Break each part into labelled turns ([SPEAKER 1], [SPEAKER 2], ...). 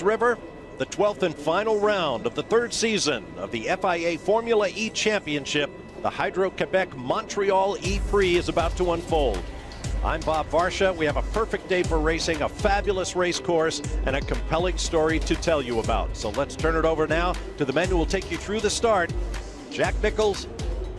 [SPEAKER 1] River, the 12th and final round of the third season of the FIA Formula E Championship. The Hydro-Québec Montreal ePrix is about to unfold. I'm Bob Varsha. We have a perfect day for racing, a fabulous race course, and a compelling story to tell you about. So let's turn it over now to the men who will take you through the start, Jack Nichols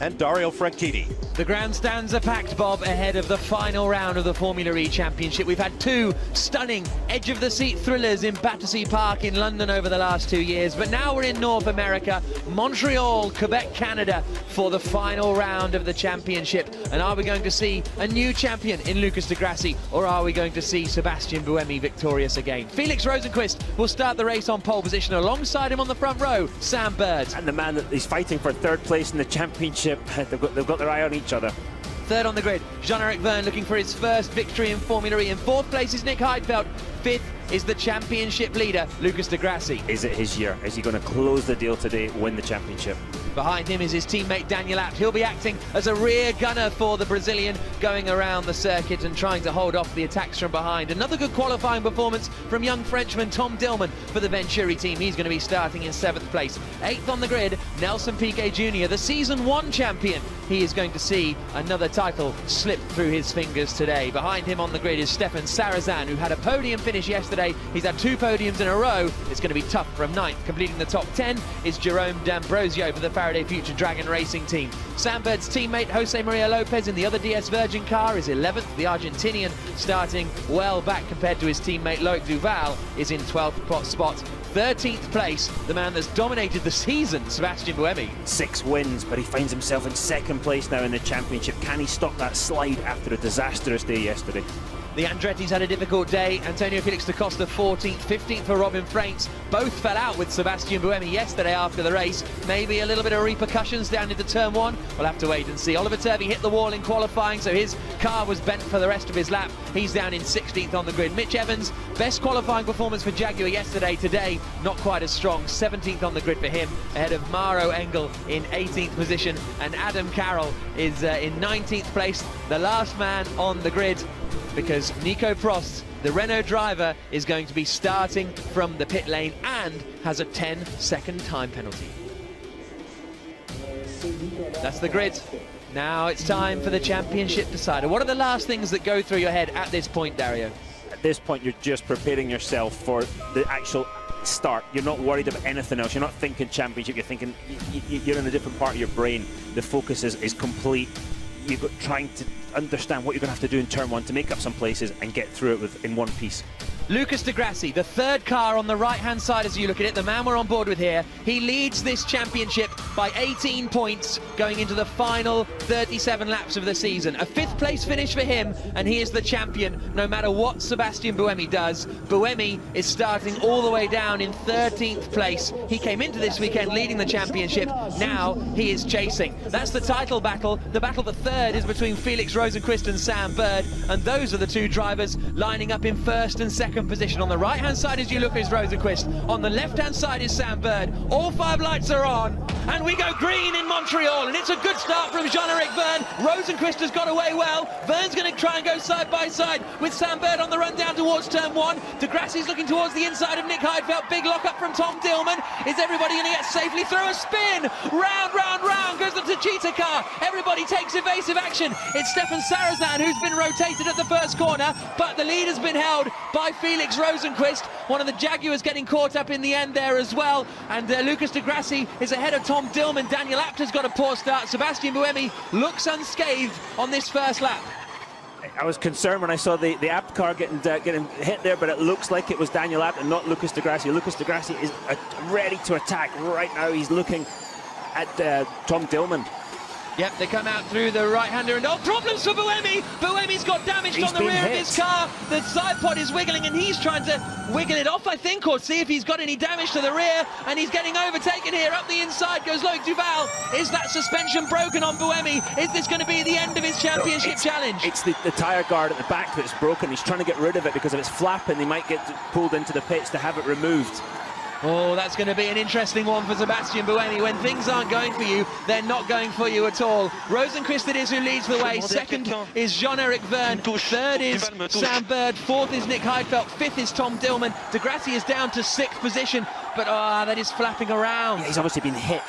[SPEAKER 1] and Dario Franchitti.
[SPEAKER 2] The grandstands are packed, Bob, ahead of the final round of the Formula E Championship. We've had two stunning edge-of-the-seat thrillers in Battersea Park in London over the last 2 years, but now we're in North America, Montreal, Quebec, Canada, for the final round of the championship. And are we going to see a new champion in Lucas di Grassi, or are we going to see Sebastian Buemi victorious again? Felix Rosenqvist will start the race on pole position. Alongside him on the front row, Sam Bird.
[SPEAKER 3] And the man that is fighting for third place in the championship, they've got their eye on each other.
[SPEAKER 2] Third on the grid, Jean-Eric Vergne looking for his first victory in Formula E. In fourth place is Nick Heidfeld. Fifth is the championship leader, Lucas di Grassi.
[SPEAKER 3] Is it his year? Is he going to close the deal today, win the championship?
[SPEAKER 2] Behind him is his teammate Daniel Abt. He'll be acting as a rear gunner for the Brazilian, going around the circuit and trying to hold off the attacks from behind. Another good qualifying performance from young Frenchman Tom Dillman for the Venturi team. He's going to be starting in 7th place. 8th on the grid, Nelson Piquet Jr., the Season 1 champion. He is going to see another title slip through his fingers today. Behind him on the grid is Stefan Sarazan, who had a podium finish yesterday. He's had 2 podiums in a row. It's going to be tough from 9th. Completing the top 10 is Jerome D'Ambrosio for the Faraday Future Dragon Racing team. Sam Bird's teammate Jose Maria Lopez in the other DS Virgin car is 11th. The Argentinian, starting well back compared to his teammate Loic Duval, is in 12th spot. 13th place, the man that's dominated the season, Sebastian Buemi.
[SPEAKER 3] 6 wins, but he finds himself in 2nd place now in the championship. Can he stop that slide after a disastrous day yesterday?
[SPEAKER 2] The Andretti's had a difficult day. Antonio Felix da Costa 14th, 15th for Robin Fraintz. Both fell out with Sebastian Buemi yesterday after the race. Maybe a little bit of repercussions down into turn 1. We'll have to wait and see. Oliver Turvey hit the wall in qualifying, so his car was bent for the rest of his lap. He's down in 16th on the grid. Mitch Evans, best qualifying performance for Jaguar yesterday. Today, not quite as strong. 17th on the grid for him, ahead of Maro Engel in 18th position. And Adam Carroll is in 19th place, the last man on the grid, because Nico Prost, the Renault driver, is going to be starting from the pit lane and has a 10-second time penalty. That's the grid. Now it's time for the championship decider. What are the last things that go through your head at this point, Dario?
[SPEAKER 3] At this point, you're just preparing yourself for the actual start. You're not worried about anything else. You're not thinking championship. You're thinking, you're in a different part of your brain. The focus is complete. You've got trying to understand what you're going to have to do in turn 1 to make up some places and get through it in one piece.
[SPEAKER 2] Lucas di Grassi, the third car on the right-hand side as you look at it, the man we're on board with here. He leads this championship by 18 points going into the final 37 laps of the season. A 5th place finish for him, and he is the champion no matter what Sebastian Buemi does. Buemi is starting all the way down in 13th place. He came into this weekend leading the championship. Now he is chasing. That's the title battle. The battle for third is between Felix Rosenqvist and Sam Bird, and those are the two drivers lining up in 1st and 2nd position. On the right-hand side as you look is Rosenqvist. On the left-hand side is Sam Bird. All 5 lights are on, and we go green in Montreal, and it's a good start from Jean-Eric Vergne. Rosenqvist has got away well. Vergne's going to try and go side by side with Sam Bird on the run down towards turn 1. Di Grassi's looking towards the inside of Nick Heidfeld. Big lock-up from Tom Dillman. Is everybody going to get safely through? A spin! Round, round, round goes the Techeetah car. Everybody takes evasive action. It's Stefan Sarazan who's been rotated at the first corner, but the lead has been held by Felix Rosenqvist. One of the Jaguars getting caught up in the end there as well, and Lucas di Grassi is ahead of Tom Dillman. Daniel Abt has got a poor start. Sebastian Buemi looks unscathed on this first lap.
[SPEAKER 3] I was concerned when I saw the Abt car getting hit there, but it looks like it was Daniel Abt and not Lucas di Grassi. Lucas di Grassi is ready to attack right now. He's looking at Tom Dillman.
[SPEAKER 2] Yep, they come out through the right-hander, and problems for Buemi. Buemi's got damaged on the rear of his car. The side pod is wiggling, and he's trying to wiggle it off, I think, or see if he's got any damage to the rear, and he's getting overtaken here. Up the inside goes Loic Duval. Is that suspension broken on Buemi? Is this going to be the end of his championship challenge?
[SPEAKER 3] It's the tyre guard at the back that's broken. He's trying to get rid of it because if it's flapping, they might get pulled into the pits to have it removed.
[SPEAKER 2] Oh, that's going to be an interesting one for Sebastian Buemi. When things aren't going for you, they're not going for you at all. Rosenqvist it is who leads the way. Second is Jean-Eric Verne. Third is Sam Bird. Fourth is Nick Heidfeld. Fifth is Tom Dillman. De Grassi is down to 6th position, but that is flapping around.
[SPEAKER 3] Yeah, he's obviously been hit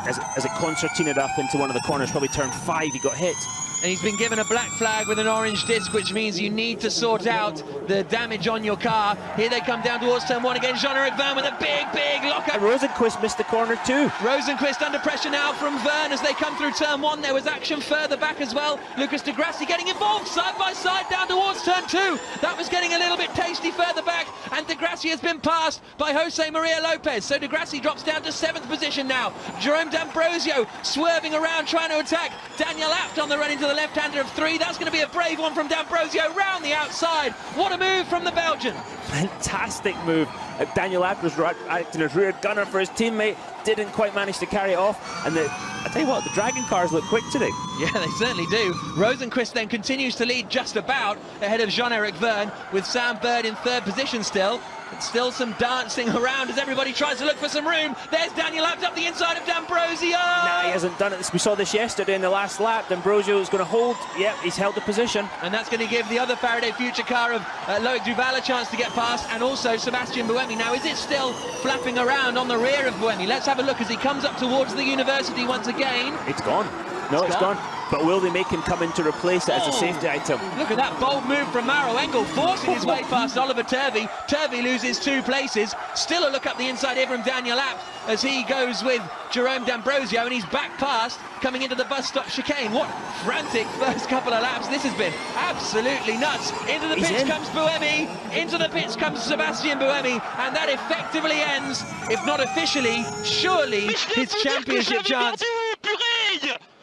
[SPEAKER 3] as it concertinaed up into one of the corners. Probably turn 5, he got hit.
[SPEAKER 2] And he's been given a black flag with an orange disc, which means you need to sort out the damage on your car. Here they come down towards turn 1 again. Jean-Eric Verne with a big lockup.
[SPEAKER 3] And Rosenqvist missed the corner too.
[SPEAKER 2] Rosenqvist under pressure now from Verne as they come through turn 1. There was action further back as well. Lucas de Grassi getting involved side by side down towards turn 2. That was getting a little bit tasty further back, and de Grassi has been passed by Jose Maria Lopez. So de Grassi drops down to 7th position now. Jerome D'Ambrosio swerving around trying to attack Daniel Abt on the run into the left-hander of 3. That's going to be a brave one from D'Ambrosio round the outside. What a move from the Belgian.
[SPEAKER 3] Fantastic move. Daniel Abt was acting as rear gunner for his teammate, didn't quite manage to carry it off, and I tell you what, the Dragon cars look quick today.
[SPEAKER 2] Yeah, they certainly do. Rosenqvist then continues to lead just about ahead of Jean-Eric Verne, with Sam Bird in 3rd position still. But still some dancing around as everybody tries to look for some room. There's Daniel Abt up the inside of D'Ambrosio.
[SPEAKER 3] No, he hasn't done it. We saw this yesterday in the last lap. D'Ambrosio is going to hold. Yep, he's held the position.
[SPEAKER 2] And that's going to give the other Faraday Future car of Loic Duval a chance to get past, and also Sebastian Buemi. Now, is it still flapping around on the rear of Buemi? Let's have a look as he comes up towards the university once again.
[SPEAKER 3] It's gone. No, it's gone. But will they make him come in to replace it as a safety item?
[SPEAKER 2] Look at that bold move from Maro Engel, forcing his way past Oliver Turvey. Turvey loses 2 places. Still a look up the inside here from Daniel Abt as he goes with Jerome D'Ambrosio, and he's back past, coming into the bus stop chicane. What frantic first couple of laps this has been. Absolutely nuts. Into the pits comes Buemi. Into the pits comes Sebastian Buemi, and that effectively ends, if not officially, surely his championship chance.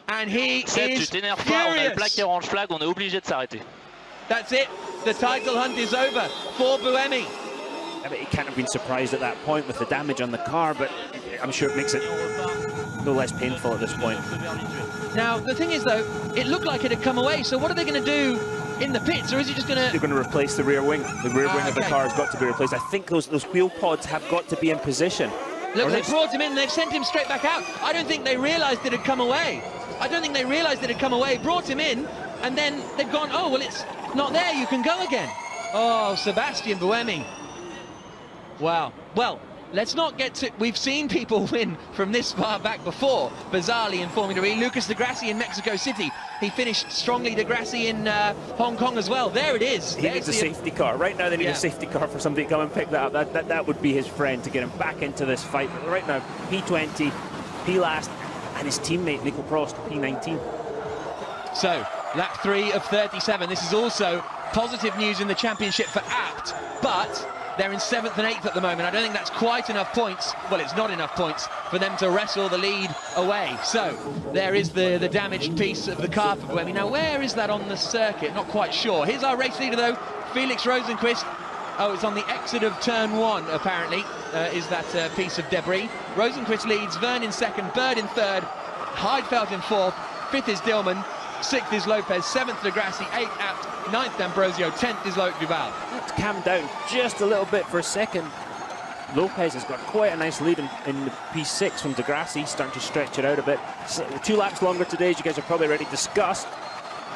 [SPEAKER 2] And he is furious.
[SPEAKER 4] Tu t'énerves pas, on a le plaqué orange flag, on est obligé de s'arrêter.
[SPEAKER 2] That's it. The title hunt is over for Buemi.
[SPEAKER 3] I mean, he can't have been surprised at that point with the damage on the car, but I'm sure it makes it no less painful at this point.
[SPEAKER 2] Now, the thing is, though, it looked like it had come away, so what are they going to do in the pits, or is it just going to...
[SPEAKER 3] They're going to replace the rear wing. The rear wing of the car has got to be replaced. I think those wheel pods have got to be in position.
[SPEAKER 2] Look, they brought him in, they've sent him straight back out. I don't think they realised it had come away. Brought him in, and then they've gone, oh, well, it's not there, you can go again. Oh, Sebastian Buemi. Wow. Well, let's not get to... We've seen people win from this far back before, bizarrely in Formula E. Lucas de Grassi in Mexico City. He finished strongly, de Grassi in Hong Kong as well. There it is.
[SPEAKER 3] He needs a safety car. Right now they need a safety car for somebody to come and pick that up. That would be his friend to get him back into this fight. But right now, P20, P last, and his teammate Nico Prost, P19.
[SPEAKER 2] So, lap 3 of 37. This is also positive news in the championship for Abt, but they're in 7th and 8th at the moment. I don't think that's quite enough points. Well, it's not enough points for them to wrestle the lead away. So, there is the damaged piece of the car for Buemi. Now, where is that on the circuit? Not quite sure. Here's our race leader, though, Felix Rosenqvist. Oh, it's on the exit of turn 1, apparently, is that piece of debris. Rosenqvist leads, Verne in 2nd, Bird in 3rd, Heidfeld in 4th, 5th is Dillman, 6th is Lopez, 7th de Grassi, 8th Abt, 9th D'Ambrosio, 10th is Loic Duval.
[SPEAKER 3] Let's calm down just a little bit for a second. Lopez has got quite a nice lead in the P6 from de Grassi, starting to stretch it out a bit. So 2 laps longer today, as you guys have probably already discussed.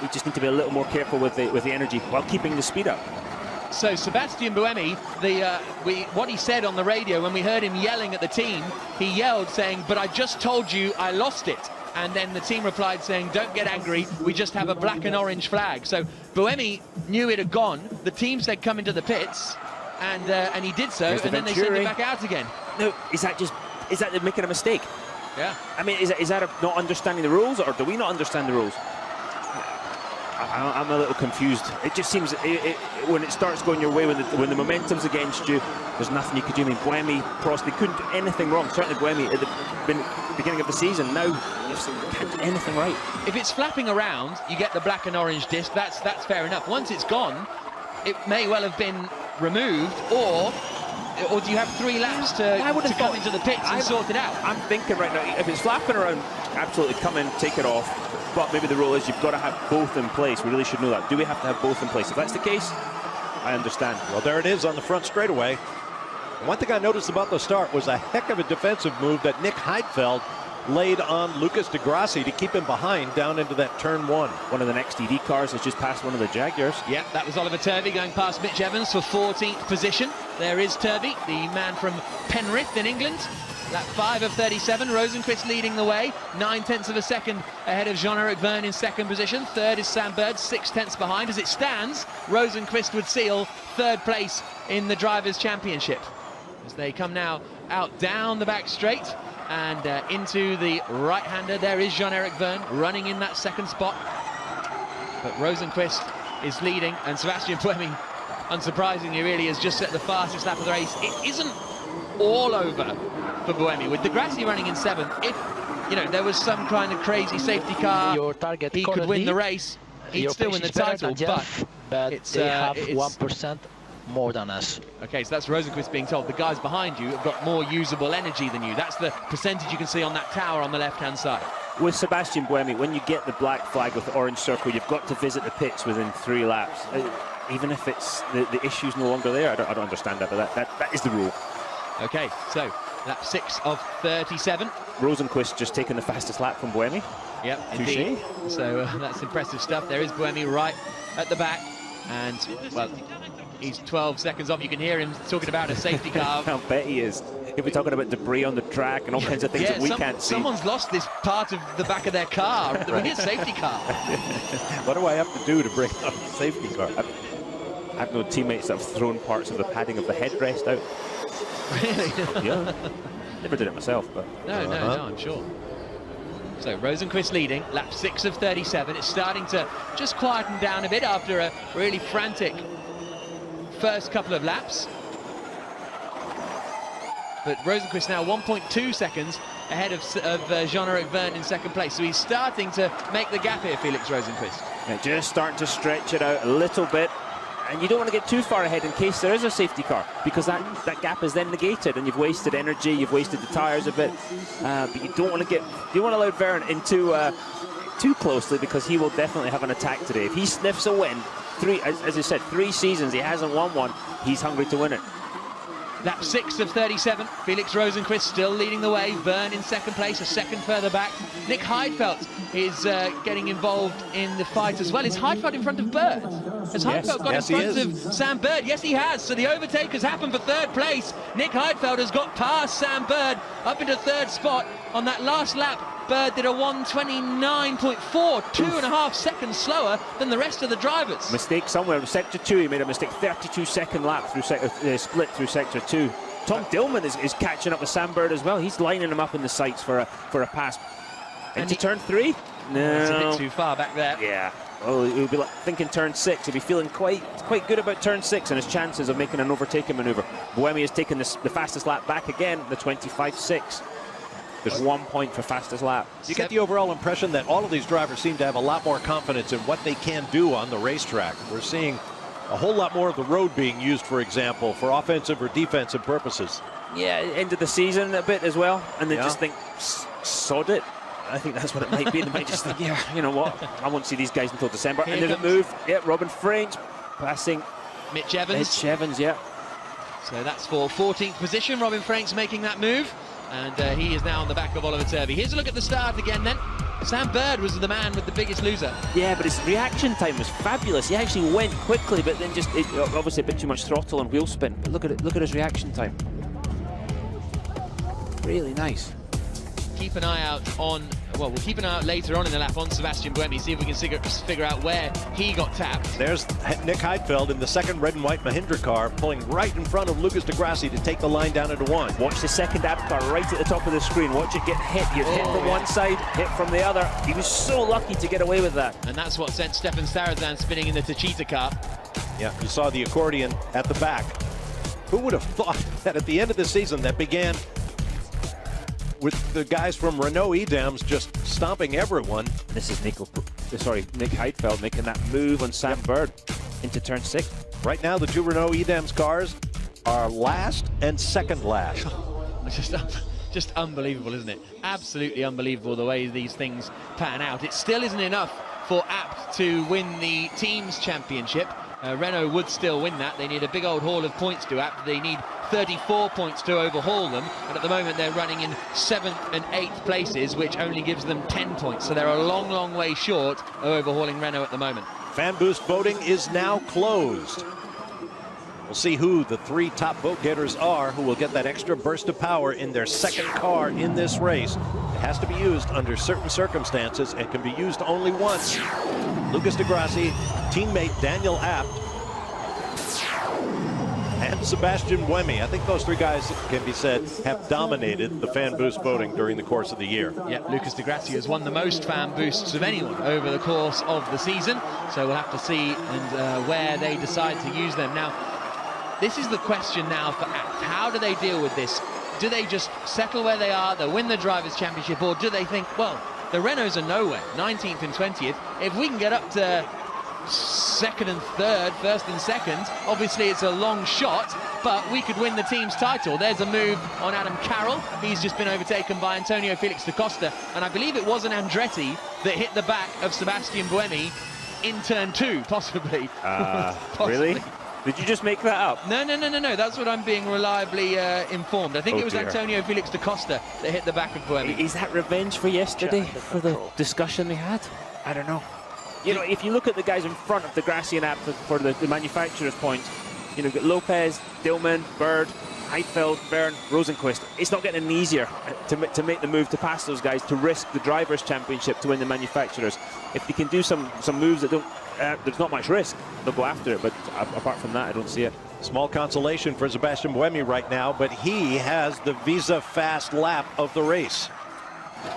[SPEAKER 3] We just need to be a little more careful with the energy while keeping the speed up.
[SPEAKER 2] So Sebastian Buemi, what he said on the radio when we heard him yelling at the team, he yelled saying, "But I just told you I lost it." And then the team replied saying, "Don't get angry, we just have a black and orange flag." So Buemi knew it had gone. The team said come into the pits, and he did so, and then they sent him back out again.
[SPEAKER 3] No, is that making a mistake?
[SPEAKER 2] Yeah.
[SPEAKER 3] I mean, is that not understanding the rules, or do we not understand the rules? I'm a little confused. It just seems when it starts going your way, when the momentum's against you, there's nothing you could do. I mean, Buemi, Prost, they couldn't do anything wrong. Certainly Buemi at the beginning of the season. Now they can't do anything right.
[SPEAKER 2] If it's flapping around, you get the black and orange disc. That's fair enough. Once it's gone, it may well have been removed, or do you have 3 laps to come into the pits and sort it out? I'm
[SPEAKER 3] thinking right now, if it's flapping around, absolutely come in, take it off. But maybe the rule is you've got to have both in place. We really should know that. Do we have to have both in place? If that's the case, I understand.
[SPEAKER 1] Well, there it is on the front straightaway. One thing I noticed about the start was a heck of a defensive move that Nick Heidfeld laid on Lucas de Grassi to keep him behind down into that turn 1.
[SPEAKER 3] One of the next ED cars has just passed one of the Jaguars.
[SPEAKER 2] Yeah, that was Oliver Turvey going past Mitch Evans for 14th position. There is Turvey, the man from Penrith in England. Lap 5 of 37, Rosenqvist leading the way, 9/10 of a second ahead of Jean-Eric Verne in second position. Third is Sam Bird, 6/10 behind. As it stands, Rosenqvist would seal third place in the Drivers' Championship. As they come now out down the back straight and into the right-hander. There is Jean-Eric Verne running in that second spot. But Rosenqvist is leading, and Sebastian Buemi, unsurprisingly, really has just set the fastest lap of the race. It isn't all over for Buemi, with de Grassi running in 7th. If, you know, there was some kind of crazy safety car,
[SPEAKER 5] your target
[SPEAKER 2] he could win the race, he'd still win the title,
[SPEAKER 5] but
[SPEAKER 2] it's,
[SPEAKER 5] they have
[SPEAKER 2] it's
[SPEAKER 5] 1% more than us.
[SPEAKER 2] Okay, so that's Rosenqvist being told the guys behind you have got more usable energy than you. That's the percentage you can see on that tower on the left-hand side.
[SPEAKER 3] With Sebastian Buemi, when you get the black flag with the orange circle, you've got to visit the pits within 3 laps. Even if it's the issue's no longer there, I don't understand that, but that is the rule.
[SPEAKER 2] Okay, so lap 6 of 37.
[SPEAKER 3] Rosenqvist just taking the fastest lap from Buemi.
[SPEAKER 2] Yep, indeed. So that's impressive stuff. There is Buemi right at the back, and, well, he's 12 seconds off. You can hear him talking about a safety car.
[SPEAKER 3] I bet he is. He'll be talking about debris on the track and all kinds of things that we can't see.
[SPEAKER 2] Someone's lost this part of the back of their car. Right. We need a safety car.
[SPEAKER 1] What do I have to do to bring up a safety car?
[SPEAKER 3] I've known teammates that have thrown parts of the padding of the headrest out.
[SPEAKER 2] Really?
[SPEAKER 3] Yeah. Never did it myself, but...
[SPEAKER 2] No, I'm sure. So Rosenqvist leading, lap 6 of 37. It's starting to just quieten down a bit after a really frantic first couple of laps. But Rosenqvist now 1.2 seconds ahead of Jean-Eric Verne in second place. So he's starting to make the gap here, Felix Rosenqvist.
[SPEAKER 3] Yeah, just starting to stretch it out a little bit. And you don't want to get too far ahead in case there is a safety car, because that gap is then negated and you've wasted energy, you've wasted the tyres a bit. But you don't want to allow Verne in too closely, because he will definitely have an attack today. If he sniffs a win, as I said, 3 seasons he hasn't won one, he's hungry to win it.
[SPEAKER 2] Lap 6 of 37, Felix Rosenqvist still leading the way, Verne in second place, a second further back. Nick Heidfeld is getting involved in the fight as well. Is Heidfeld in front of Bird? Has Heidfeld got in front of Sam Bird? Yes, he has. So the overtake has happened for third place. Nick Heidfeld has got past Sam Bird up into third spot. On that last lap, Bird did a 1:29.4, 2.5 seconds slower than the rest of the drivers.
[SPEAKER 3] Mistake somewhere in sector 2. He made a mistake. 32-second lap through split through sector 2. Tom Dillman is catching up with Sam Bird as well. He's lining him up in the sights for a pass. Into turn 3? No,
[SPEAKER 2] it's a bit too far back there.
[SPEAKER 3] Yeah. Oh, he'll be like thinking turn 6. He'll be feeling quite good about turn 6 and his chances of making an overtaking manoeuvre. Buemi has taken the fastest lap back again, the 25.6. There's 1 point for fastest lap.
[SPEAKER 1] You get the overall impression that all of these drivers seem to have a lot more confidence in what they can do on the racetrack. We're seeing a whole lot more of the road being used, for example, for offensive or defensive purposes.
[SPEAKER 3] Yeah, end of the season a bit as well, and they just think, sod it. I think that's what it might be. They might just think, yeah, you know what, I won't see these guys until December. And there's a move. Yeah, Robin French passing
[SPEAKER 2] Mitch Evans.
[SPEAKER 3] Mitch Evans, yeah.
[SPEAKER 2] So that's for 14th position. Robin Franks making that move. And he is now on the back of Oliver Turvey. Here's a look at the start again then. Sam Bird was the man with the biggest loser.
[SPEAKER 3] Yeah, but his reaction time was fabulous. He actually went quickly, but then just obviously a bit too much throttle and wheel spin. But look at his reaction time. Really nice.
[SPEAKER 2] Keep an eye out on, well, we'll keep an eye out later on in the lap on Sebastian Buemi, see if we can figure out where he got tapped.
[SPEAKER 1] There's Nick Heidfeld in the second red and white Mahindra car, pulling right in front of Lucas de Grassi to take the line down into 1.
[SPEAKER 3] Watch the second app car right at the top of the screen. Watch it get hit. You're hit from one side, hit from the other. He was so lucky to get away with that.
[SPEAKER 2] And that's what sent Stefan Starazan spinning in the Tachita car.
[SPEAKER 1] Yeah, you saw the accordion at the back. Who would have thought that at the end of the season that began with the guys from Renault Edams just stomping everyone.
[SPEAKER 3] This is Nick Heidfeld making that move on Sam Bird into turn 6.
[SPEAKER 1] Right now, the 2 Renault Edams cars are last and second last.
[SPEAKER 2] Just unbelievable, isn't it? Absolutely unbelievable the way these things pan out. It still isn't enough for Abt to win the Teams Championship. Renault would still win that. They need a big old haul of points to Abt. They need 34 points to overhaul them, and at the moment they're running in 7th and 8th places, which only gives them 10 points. So they're a long, long way short of overhauling Renault at the moment.
[SPEAKER 1] Fan boost voting is now closed. We'll see who the 3 top vote getters are who will get that extra burst of power in their second car in this race. It has to be used under certain circumstances and can be used only once. Lucas de Grassi, teammate Daniel Abt, and Sebastian Buemi. I think those 3 guys, can be said, have dominated the fan boost voting during the course of the year.
[SPEAKER 2] Yeah, Lucas de Grassi has won the most fan boosts of anyone over the course of the season, so we'll have to see where they decide to use them. Now, this is the question now for Abt. How do they deal with this? Do they just settle where they are, they'll win the Drivers' Championship, or do they think, well, the Renaults are nowhere, 19th and 20th. If we can get up to 2nd and 3rd, 1st and 2nd, obviously it's a long shot, but we could win the team's title. There's a move on Adam Carroll. He's just been overtaken by Antonio Felix da Costa, and I believe it was an Andretti that hit the back of Sebastian Buemi in turn 2, possibly. Possibly.
[SPEAKER 3] Really? Did you just make that up?
[SPEAKER 2] No. That's what I'm being reliably informed. I think it was
[SPEAKER 3] dear.
[SPEAKER 2] Antonio Felix da Costa that hit the back of Buemi.
[SPEAKER 3] Is that revenge for yesterday, for the discussion they had? I don't know. You know, if you look at the guys in front of the Grassi and Abt for the manufacturer's points, you know, you've got Lopez, Dillman, Bird, Heidfeld, Byrne, Rosenquist. It's not getting any easier to make the move to pass those guys, to risk the Drivers' Championship to win the manufacturers. If they can do some moves that don't, there's not much risk, they'll go after it, but apart from that, I don't see it.
[SPEAKER 1] Small consolation for Sebastian Buemi right now, but he has the Visa fast lap of the race.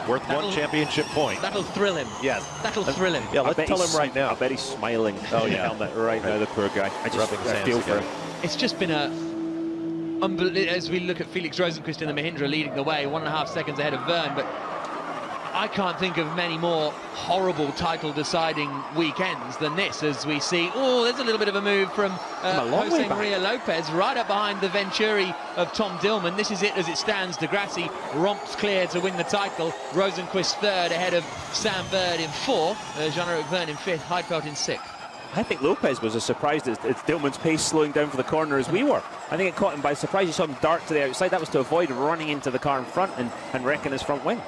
[SPEAKER 1] Worth 1 championship point.
[SPEAKER 2] That'll thrill him.
[SPEAKER 1] Yes.
[SPEAKER 2] That'll thrill him.
[SPEAKER 1] Yeah, let's tell him right now.
[SPEAKER 3] I bet he's smiling.
[SPEAKER 1] Oh,
[SPEAKER 3] in the
[SPEAKER 1] yeah.
[SPEAKER 3] helmet right now, the poor guy. I just feel for him.
[SPEAKER 2] It's just been as we look at Felix Rosenquist in the Mahindra leading the way, 1.5 seconds ahead of Verne, but I can't think of many more horrible title-deciding weekends than this, as we see, oh, there's a little bit of a move from Jose Maria Lopez, right up behind the Venturi of Tom Dillman. This is it as it stands. De Grassi romps clear to win the title. Rosenquist 3rd ahead of Sam Bird in 4th, Jean-Eric Verne in 5th, Heidfeld in 6th.
[SPEAKER 3] I think Lopez was as surprised as Dillman's pace slowing down for the corner as we were. I think it caught him by surprise. You saw him dart to the outside. That was to avoid running into the car in front and wrecking his front wing.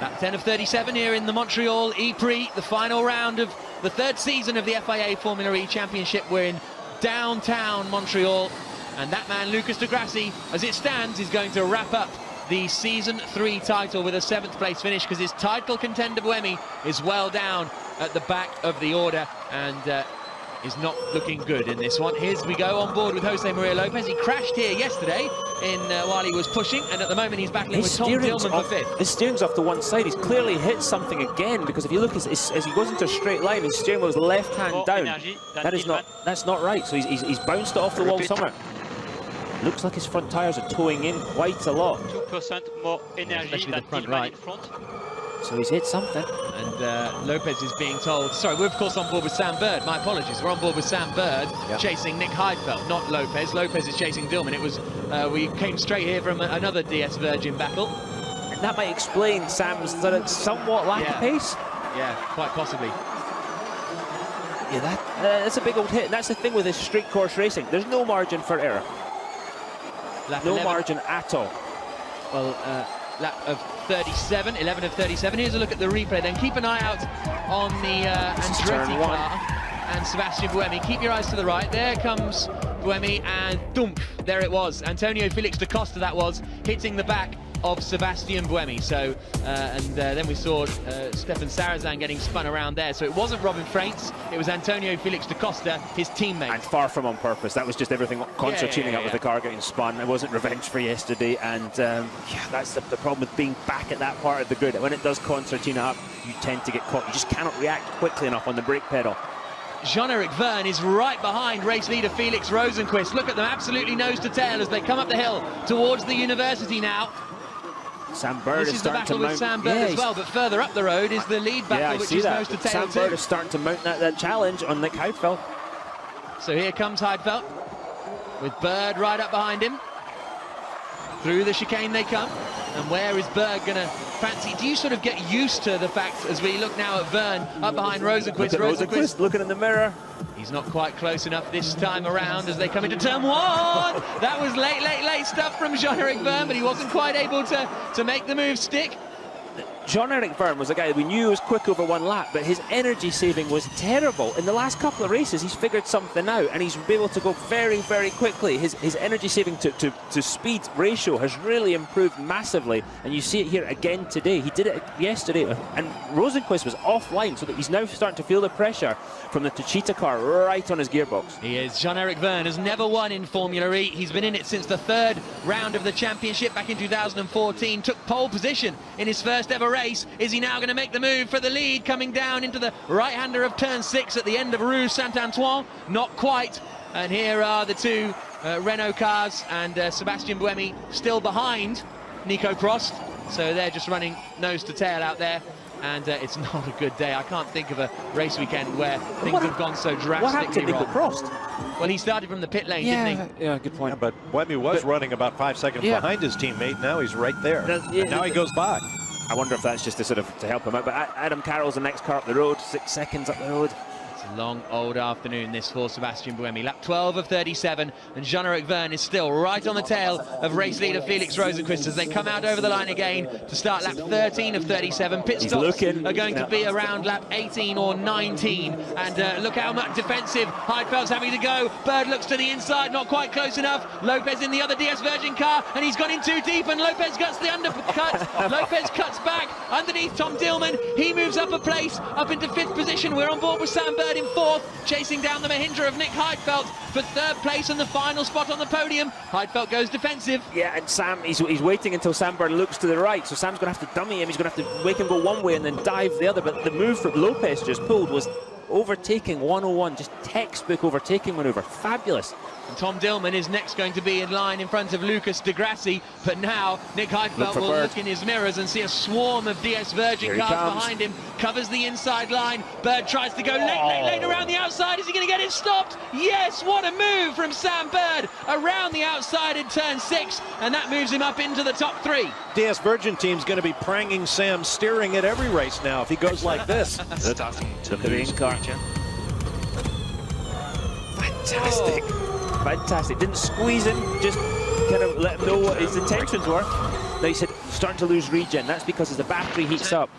[SPEAKER 2] At 10 of 37 here in the Montreal ePrix, the final round of the 3rd season of the FIA Formula E Championship. We're in downtown Montreal, and that man, Lucas de Grassi, as it stands, is going to wrap up the Season 3 title with a 7th place finish, because his title contender Buemi is well down at the back of the order and is not looking good in this one. Here's we go on board with Jose Maria Lopez. He crashed here yesterday while he was pushing, and at the moment he's battling with Tom Dillman for 5th.
[SPEAKER 3] His steering's off to one side. He's clearly hit something again, because if you look as he goes into a straight line, his steering wheel's left hand down. That's not right. So he's bounced it off the wall somewhere. Looks like his front tyres are towing in quite a lot.
[SPEAKER 4] 2% more energy than
[SPEAKER 2] front
[SPEAKER 4] Dillman
[SPEAKER 2] right.
[SPEAKER 4] in front.
[SPEAKER 3] So he's hit something.
[SPEAKER 2] And Lopez is being told, sorry, we're of course on board with Sam Bird, my apologies, we're on board with Sam Bird, chasing Nick Heidfeld, not Lopez. Lopez is chasing Dillman. It was, we came straight here from another DS Virgin battle.
[SPEAKER 3] And that might explain Sam's somewhat lack of pace.
[SPEAKER 2] Yeah, quite possibly.
[SPEAKER 3] Yeah, that's a big old hit. And that's the thing with this street course racing. There's no margin for error. No margin at all.
[SPEAKER 2] Well, lap of 37, 11 of 37. Here's a look at the replay then. Keep an eye out on the Andretti car and Sebastian Buemi. Keep your eyes to the right. There comes Buemi and thump, there it was. Antonio Felix da Costa that was, hitting the back of Sebastian Buemi. So, then we saw Stefan Sarazan getting spun around there. So it wasn't Robin Fraintz, it was Antonio Felix da Costa, his teammate.
[SPEAKER 3] And far from on purpose. That was just everything concertining up with the car getting spun. It wasn't revenge for yesterday. And that's the problem with being back at that part of the grid. When it does concertina up, you tend to get caught. You just cannot react quickly enough on the brake pedal.
[SPEAKER 2] Jean-Eric Verne is right behind race leader Felix Rosenquist. Look at them, absolutely nose to tail as they come up the hill towards the university now.
[SPEAKER 3] Sam Bird
[SPEAKER 2] this
[SPEAKER 3] is
[SPEAKER 2] is the battle with Sam Bird as well, but further up the road is the lead battle, which is nose to tail
[SPEAKER 3] Sam Bird is starting to mount that challenge on Nick Heidfeld.
[SPEAKER 2] So here comes Heidfeld, with Bird right up behind him. Through the chicane they come, and where is Bird going to fancy? Do you sort of get used to the fact, as we look now at Verne up behind Rosenquist?
[SPEAKER 3] Rosenquist looking in the mirror.
[SPEAKER 2] He's not quite close enough this time around as they come into turn one. That was late stuff from Jean-Eric Vergne, but he wasn't quite able to make the move stick.
[SPEAKER 3] Jean-Eric Vergne was a guy that we knew was quick over one lap, but his energy saving was terrible. In the last couple of races, he's figured something out, and he's been able to go very, very quickly. His energy saving to speed ratio has really improved massively, and you see it here again today. He did it yesterday, and Rosenqvist was offline, so that he's now starting to feel the pressure from the Techeetah car right on his gearbox.
[SPEAKER 2] He is. Jean-Eric Vergne has never won in Formula E. He's been in it since the third round of the championship back in 2014. Took pole position in his first ever race. Is he now going to make the move for the lead, coming down into the right-hander of turn 6 at the end of Rue Saint-Antoine? Not quite. And here are the two Renault cars, and Sébastien Buemi still behind Nico Prost. So they're just running nose to tail out there. And it's not a good day. I can't think of a race weekend where things have gone so drastically
[SPEAKER 3] What happened to Nico
[SPEAKER 2] wrong.
[SPEAKER 3] Prost?
[SPEAKER 2] Well, he started from the pit lane, didn't he?
[SPEAKER 3] Yeah, good point.
[SPEAKER 1] Yeah, but Buemi was running about 5 seconds behind his teammate. Now he's right there. And now he goes by.
[SPEAKER 3] I wonder if that's just to help him out. But Adam Carroll's the next car up the road, 6 seconds up the road.
[SPEAKER 2] It's a long old afternoon this for Sébastien Buemi. Lap 12 of 37, and Jean-Eric Vergne is still right on the tail of race leader Felix Rosenqvist as they come out over the line again to start lap 13 of 37. Pit stops are going to be around lap 18 or 19, and look how much defensive Heidfeld's having to go. Bird looks to the inside, not quite close enough. Lopez in the other DS Virgin car, and he's gone in too deep, and Lopez gets the undercut. Lopez cuts back underneath Tom Dillman. He moves up a place, up into 5th position. We're on board with Sam Bird in 4th, chasing down the Mahindra of Nick Heidfeld for 3rd place and the final spot on the podium. Heidfeld goes defensive.
[SPEAKER 3] Yeah, and Sam, he's waiting until Sam Bird looks to the right, so Sam's going to have to dummy him. He's going to have to make him go one way and then dive the other. But the move that Lopez just pulled was overtaking 101, just textbook overtaking maneuver. Fabulous.
[SPEAKER 2] And Tom Dillman is next going to be in line in front of Lucas de Grassi, but now Nick Heidfeld will look in his mirrors and see a swarm of DS Virgin cars behind him, covers the inside line. Bird tries to go late around the outside. Is he going to get it stopped? Yes, what a move from Sam Bird around the outside in turn 6, and that moves him up into the top 3.
[SPEAKER 1] DS Virgin team's going to be pranging Sam steering at every race now if he goes like this.
[SPEAKER 3] Starting to lose car. Fantastic. Fantastic. Didn't squeeze him, just kind of let him know what his intentions were. Now he said, starting to lose regen. That's because as the battery heats up,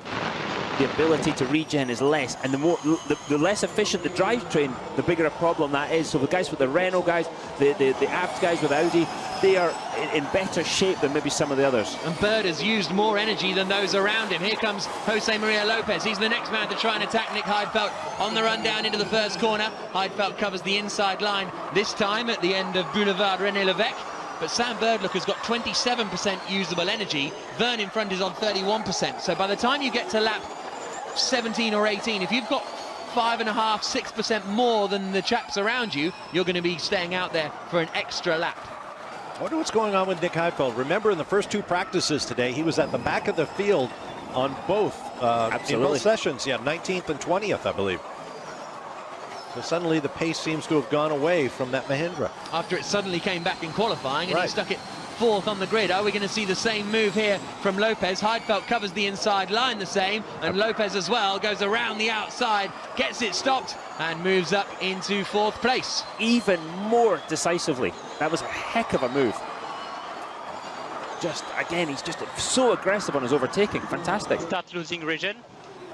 [SPEAKER 3] the ability to regen is less, and the less efficient the drivetrain, the bigger a problem that is. So the guys with the Renault guys, the Abt guys with Audi, they are in better shape than maybe some of the others.
[SPEAKER 2] And Bird has used more energy than those around him. Here comes Jose Maria Lopez. He's the next man to try and attack Nick Heidfeld on the run down into the first corner. Heidfeld covers the inside line, this time at the end of Boulevard René Lévesque. But Sam Birdlook has got 27% usable energy. Vergne in front is on 31%. So by the time you get to lap 17 or 18, if you've got 5.5, 6% more than the chaps around you, you're going to be staying out there for an extra lap.
[SPEAKER 1] I wonder what's going on with Nick Heidfeld. Remember, in the first 2 practices today, he was at the back of the field on both in both sessions. Yeah, 19th and 20th, I believe. So suddenly the pace seems to have gone away from that Mahindra.
[SPEAKER 2] After it suddenly came back in qualifying, and he stuck it 4th on the grid. Are we going to see the same move here from Lopez? Heidfeld covers the inside line the same, and Lopez as well goes around the outside, gets it stopped, and moves up into 4th place.
[SPEAKER 3] Even more decisively. That was a heck of a move. Just, again, he's just so aggressive on his overtaking. Fantastic.
[SPEAKER 4] Start losing regen.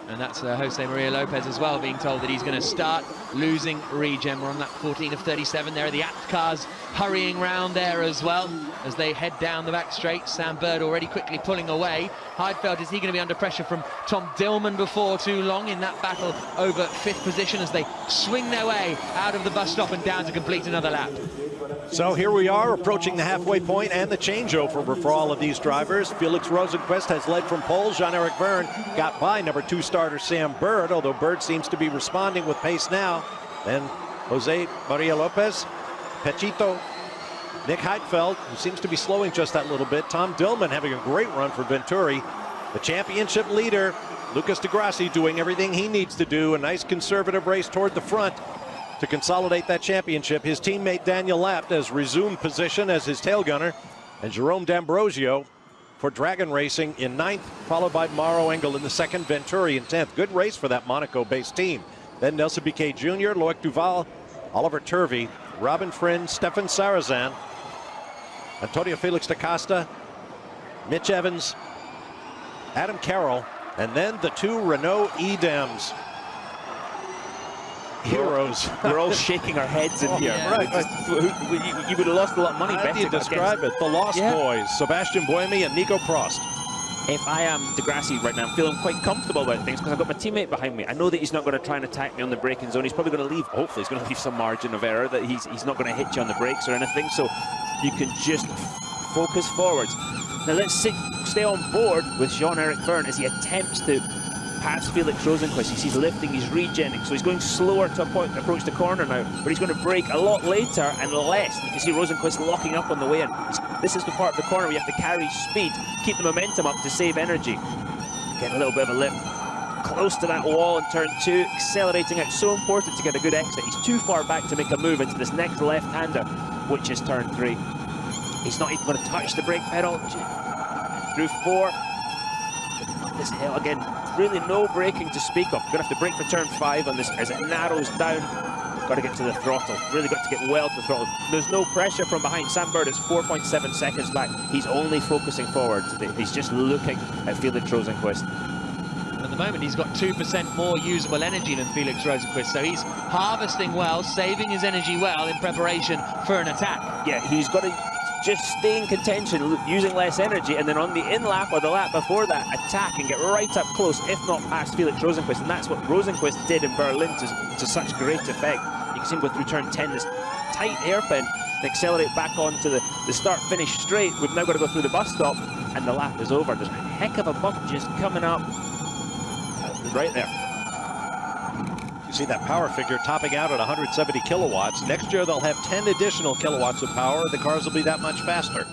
[SPEAKER 2] And that's Jose Maria Lopez as well, being told that he's going to start losing regen. We're on lap 14 of 37. There are the Abt cars hurrying round there as well as they head down the back straight. Sam Bird already quickly pulling away. Heidfeld, is he going to be under pressure from Tom Dillman before too long in that battle over 5th position as they swing their way out of the bus stop and down to complete another lap?
[SPEAKER 1] So here we are approaching the halfway point and the changeover for all of these drivers. Felix Rosenqvist has led from pole. Jean-Eric Vergne got by number 2 starter Sam Bird, although Bird seems to be responding with pace now. Then Jose Maria Lopez, Pechito, Nick Heidfeld, who seems to be slowing just that little bit. Tom Dillman having a great run for Venturi. The championship leader, Lucas de Grassi, doing everything he needs to do. A nice conservative race toward the front to consolidate that championship. His teammate Daniel Abt has resumed position as his tail gunner, and Jerome D'Ambrosio for Dragon Racing in 9th, followed by Mauro Engel in the 2nd, Venturi in 10th. Good race for that Monaco-based team. Then Nelson Piquet Jr., Loic Duval, Oliver Turvey, Robin Friend, Stefan Sarazan, Antonio Felix da Costa, Mitch Evans, Adam Carroll, and then the two Renault Edems. Heroes.
[SPEAKER 3] We're all shaking our heads in here.
[SPEAKER 2] Yeah.
[SPEAKER 3] Right. You would have lost a lot of money
[SPEAKER 1] How do
[SPEAKER 3] betting
[SPEAKER 1] you describe it? The Lost
[SPEAKER 3] Yeah.
[SPEAKER 1] Boys, Sebastian Buemi and Nico Prost.
[SPEAKER 3] If I am Degrassi right now, I'm feeling quite comfortable about things because I've got my teammate behind me. I know that he's not going to try and attack me on the braking zone. He's probably going to leave, hopefully he's going to leave some margin of error, that he's not going to hit you on the brakes or anything. So you can just focus forwards. Now let's stay on board with Jean-Eric Verne as he attempts to pass Felix Rosenqvist. He's lifting, he's regenning, so he's going slower to approach the corner now, but he's going to brake a lot later and less. You can see Rosenqvist locking up on the way in. This is the part of the corner where you have to carry speed, keep the momentum up to save energy. Get a little bit of a lift. Close to that wall in turn 2, accelerating out. So important to get a good exit. He's too far back to make a move into this next left-hander, which is turn 3. He's not even going to touch the brake pedal. Through 4. This hill again, really no braking to speak of. Gonna have to brake for turn 5 on this as it narrows down. Got to get to the throttle. Really got to get well to the throttle. There's no pressure from behind. Sam Bird is 4.7 seconds back. He's only focusing forward today. He's just looking at Felix Rosenqvist.
[SPEAKER 2] At the moment, he's got 2% more usable energy than Felix Rosenqvist, so he's harvesting well, saving his energy well in preparation for an attack.
[SPEAKER 3] Yeah, he's got to just stay in contention, using less energy, and then on the in-lap or the lap before that, attack and get right up close, if not past Felix Rosenqvist. And that's what Rosenqvist did in Berlin to such great effect. You can see him go through turn 10, this tight hairpin, and accelerate back onto the start-finish straight. We've now got to go through the bus stop, and the lap is over. There's a heck of a bump just coming up right there.
[SPEAKER 1] You see that power figure topping out at 170 kilowatts. Next year they'll have 10 additional kilowatts of power. The cars will be that much faster.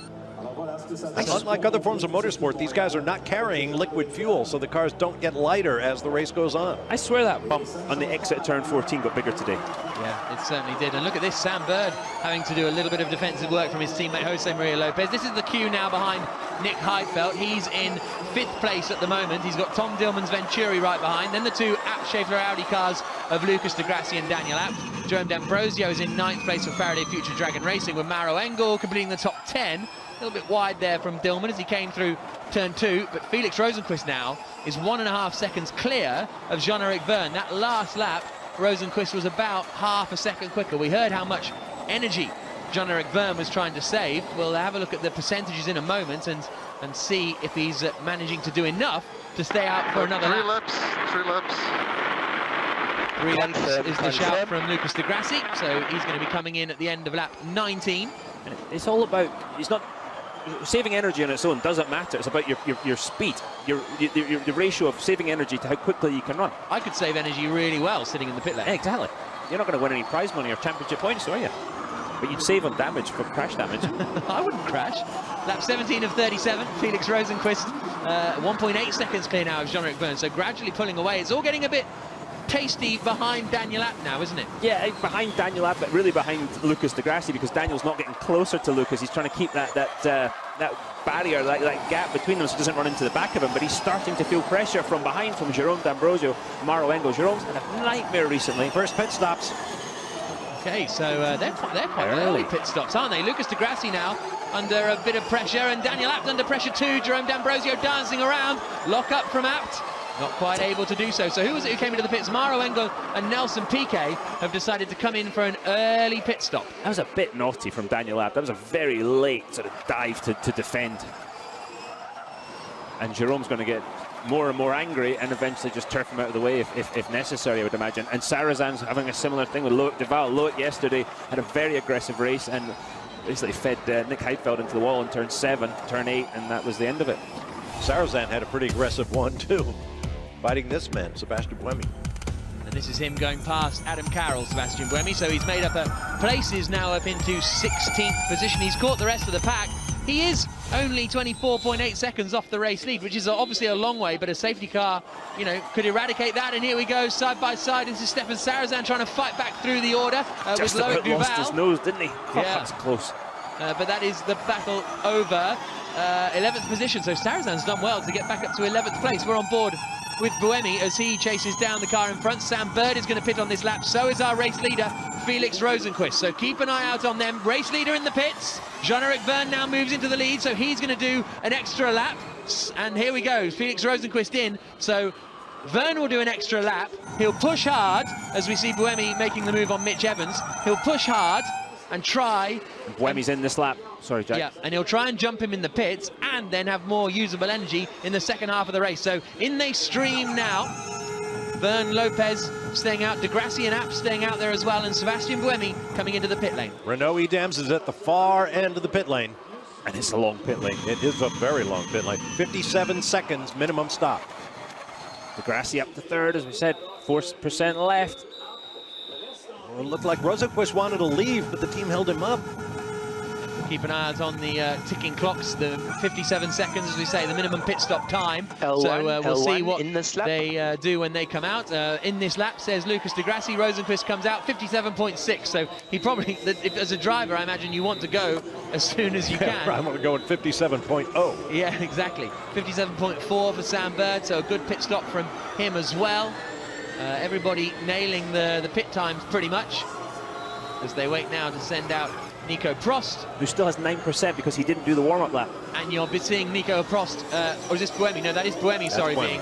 [SPEAKER 1] Unlike other forms of motorsport, these guys are not carrying liquid fuel, so the cars don't get lighter as the race goes on.
[SPEAKER 3] I swear that bump on the exit of turn 14 got bigger today.
[SPEAKER 2] Yeah, it certainly did. And look at this, Sam Bird having to do a little bit of defensive work from his teammate Jose Maria Lopez. This is the queue now behind Nick Heidfeld. He's in 5th place at the moment. He's got Tom Dillman's Venturi right behind. Then the two Schaeffler Audi cars of Lucas Degrassi and Daniel Abt. Jerome D'Ambrosio is in 9th place for Faraday Future Dragon Racing, with Maro Engel completing the top 10. A little bit wide there from Dillman as he came through turn 2, but Felix Rosenqvist now is 1.5 seconds clear of Jean-Eric Verne. That last lap, Rosenqvist was about half a second quicker. We heard how much energy Jean-Eric Verne was trying to save. We'll have a look at the percentages in a moment and see if he's managing to do enough to stay out for another lap.
[SPEAKER 6] 3 laps.
[SPEAKER 2] 3 laps is the shout from Lucas Degrassi, so he's going to be coming in at the end of lap 19.
[SPEAKER 3] And it's all about, it's not saving energy on its own doesn't matter. It's about your speed, the ratio of saving energy to how quickly you can run.
[SPEAKER 2] I could save energy really well sitting in the pit lane.
[SPEAKER 3] Exactly. You're not going to win any prize money or championship points, are you? But you'd save on damage for crash damage.
[SPEAKER 2] I wouldn't crash. Lap 17 of 37, Felix Rosenqvist, 1.8 seconds clear now of Jean-Eric Verne, so gradually pulling away. It's all getting a bit tasty behind Daniel Abt now, isn't it?
[SPEAKER 3] Yeah, behind Daniel Abt, but really behind Lucas Degrassi, because Daniel's not getting closer to Lucas. He's trying to keep that barrier, that gap between them, so he doesn't run into the back of him. But he's starting to feel pressure from behind from Jerome D'Ambrosio, Maro Engel. Jerome's had a nightmare recently.
[SPEAKER 1] First pit stops.
[SPEAKER 2] Okay, so they're quite early pit stops, aren't they? Lucas Degrassi now under a bit of pressure, and Daniel Abt under pressure too. Jerome D'Ambrosio dancing around. Lock up from Abt. Not quite able to do so. So who was it who came into the pits? Maro Engel and Nelson Piquet have decided to come in for an early pit stop.
[SPEAKER 3] That was a bit naughty from Daniel Abt. That was a very late sort of dive to defend. And Jerome's going to get more and more angry and eventually just turf him out of the way if necessary, I would imagine. And Sarazan's having a similar thing with Loic Duval. Loic yesterday had a very aggressive race and basically fed Nick Heidfeld into the wall in turn 7, turn 8, and that was the end of it.
[SPEAKER 1] Sarazan had a pretty aggressive one too, fighting this man, Sebastian Buemi.
[SPEAKER 2] And this is him going past Adam Carroll, Sebastian Buemi, so he's made up places now up into 16th position. He's caught the rest of the pack. He is only 24.8 seconds off the race lead, which is obviously a long way, but a safety car, you know, could eradicate that. And here we go, side by side. This is Stefan Sarazan trying to fight back through the order with Loic Duval.
[SPEAKER 3] Lost his nose, didn't he? Oh,
[SPEAKER 2] Yeah.
[SPEAKER 3] that's close.
[SPEAKER 2] But that is the battle over. 11th position. So Sarazan's done well to get back up to 11th place. We're on board with Buemi as he chases down the car in front. Sam Bird is going to pit on this lap. So is our race leader, Felix Rosenqvist. So keep an eye out on them. Race leader in the pits. Jean-Eric Verne now moves into the lead, so he's going to do an extra lap. And here we go, Felix Rosenqvist in. So Verne will do an extra lap. He'll push hard, as we see Buemi making the move on Mitch Evans. He'll push hard and try.
[SPEAKER 3] Buemi's in this lap. Sorry, Jack.
[SPEAKER 2] Yeah, and he'll try and jump him in the pits and then have more usable energy in the second half of the race. So in they stream now. Verne Lopez staying out, Degrassi and Apt staying out there as well, and Sebastian Buemi coming into the pit lane.
[SPEAKER 1] Renault Edams is at the far end of the pit lane.
[SPEAKER 3] And it's a long pit lane.
[SPEAKER 1] It is a very long pit lane. 57 seconds minimum stop.
[SPEAKER 3] Degrassi up to third, as we said, 4% left.
[SPEAKER 1] Well, it looked like Rosenqvist wanted to leave, but the team held him up.
[SPEAKER 2] Keep an eye out on the ticking clocks, the 57 seconds, as we say, the minimum pit stop time.
[SPEAKER 5] L1,
[SPEAKER 2] so we'll see what
[SPEAKER 5] in this lap.
[SPEAKER 2] they do when they come out. In this lap, says Lucas Degrassi, Rosenqvist comes out 57.6. So he probably, if, as a driver, I imagine you want to go as soon as you can.
[SPEAKER 1] I'm going to go at 57.0.
[SPEAKER 2] Yeah, exactly. 57.4 for Sam Bird, so a good pit stop from him as well. Everybody nailing the pit times pretty much as they wait now to send out Nico Prost,
[SPEAKER 3] who still has 9% because he didn't do the warm-up lap.
[SPEAKER 2] And you'll be seeing Nico Prost, or is this Buemi? No, that is Buemi, sorry,
[SPEAKER 1] Buemi.
[SPEAKER 2] being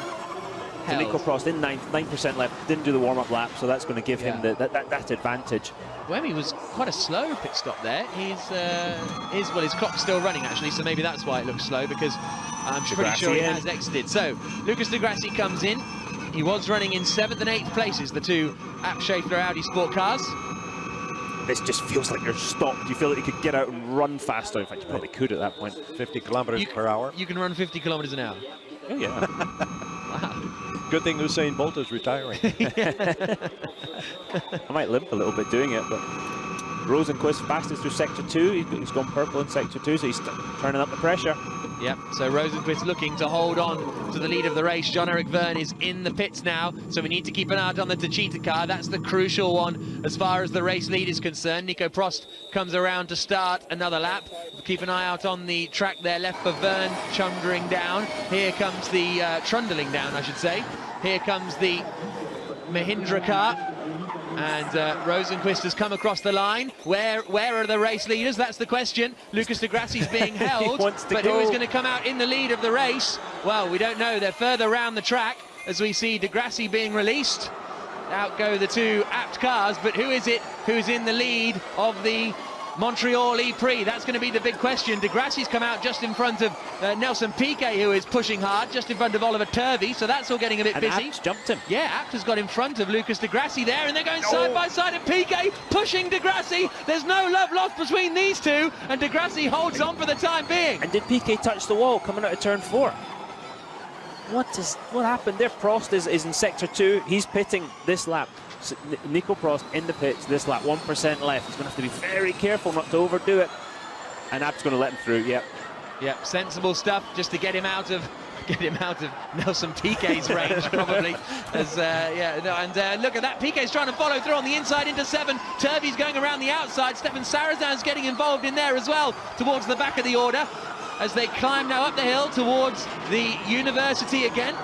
[SPEAKER 3] So Nico Prost in 9% left, didn't do the warm-up lap, so that's going to give him that advantage.
[SPEAKER 2] Buemi was quite a slow pit stop there. His clock's still running actually, so maybe that's why it looks slow, because I'm pretty sure he has exited. So Lucas Degrassi comes in. He was running in 7th and 8th places, the two Abt Schaeffler Audi sport cars.
[SPEAKER 3] This just feels like you're stopped. You feel like you could get out and run faster. In fact, you probably could at that point.
[SPEAKER 1] 50 kilometers per hour.
[SPEAKER 2] You can run 50 kilometers an hour.
[SPEAKER 3] Oh, yeah.
[SPEAKER 2] Wow.
[SPEAKER 1] Good thing Usain Bolt is retiring.
[SPEAKER 3] I might limp a little bit doing it, but Rosenqvist fastest through Sector 2. He's gone purple in Sector 2, so he's turning up the pressure.
[SPEAKER 2] Yep, so Rosenqvist looking to hold on to the lead of the race. Jean-Eric Verne is in the pits now, so we need to keep an eye out on the Techeetah car. That's the crucial one as far as the race lead is concerned. Nico Prost comes around to start another lap. Keep an eye out on the track there, left for Verne, chundering down. Here comes the, trundling down, I should say. Here comes the Mahindra car. And Rosenqvist has come across the line. Where are the race leaders? That's the question. Lucas Degrassi's being held, but who is going to come out in the lead of the race? Well, we don't know. They're further around the track as we see Degrassi being released. Out go the two Abt cars, but who is it who's in the lead of the Montreal ePrix? That's going to be the big question. Degrassi's come out just in front of Nelson Piquet, who is pushing hard, just in front of Oliver Turvey, so that's all getting a bit busy.
[SPEAKER 3] Abt jumped him.
[SPEAKER 2] Yeah, Abt has got in front of Lucas Degrassi there, and they're going side by side, and Piquet pushing Degrassi. There's no love lost between these two, and Degrassi holds on for the time being.
[SPEAKER 3] And did Piquet touch the wall coming out of turn 4? What happened there? Prost is in Sector 2. He's pitting this lap. Nico Prost in the pits this lap, 1% left. He's going to have to be very careful not to overdo it. And Abt's going to let him through, yep.
[SPEAKER 2] Yep, sensible stuff just to get him out of Nelson Piquet's range, probably. As look at that, Piquet's trying to follow through on the inside into 7. Turvey's going around the outside. Stefan Sarazan's getting involved in there as well, towards the back of the order, as they climb now up the hill towards the university again.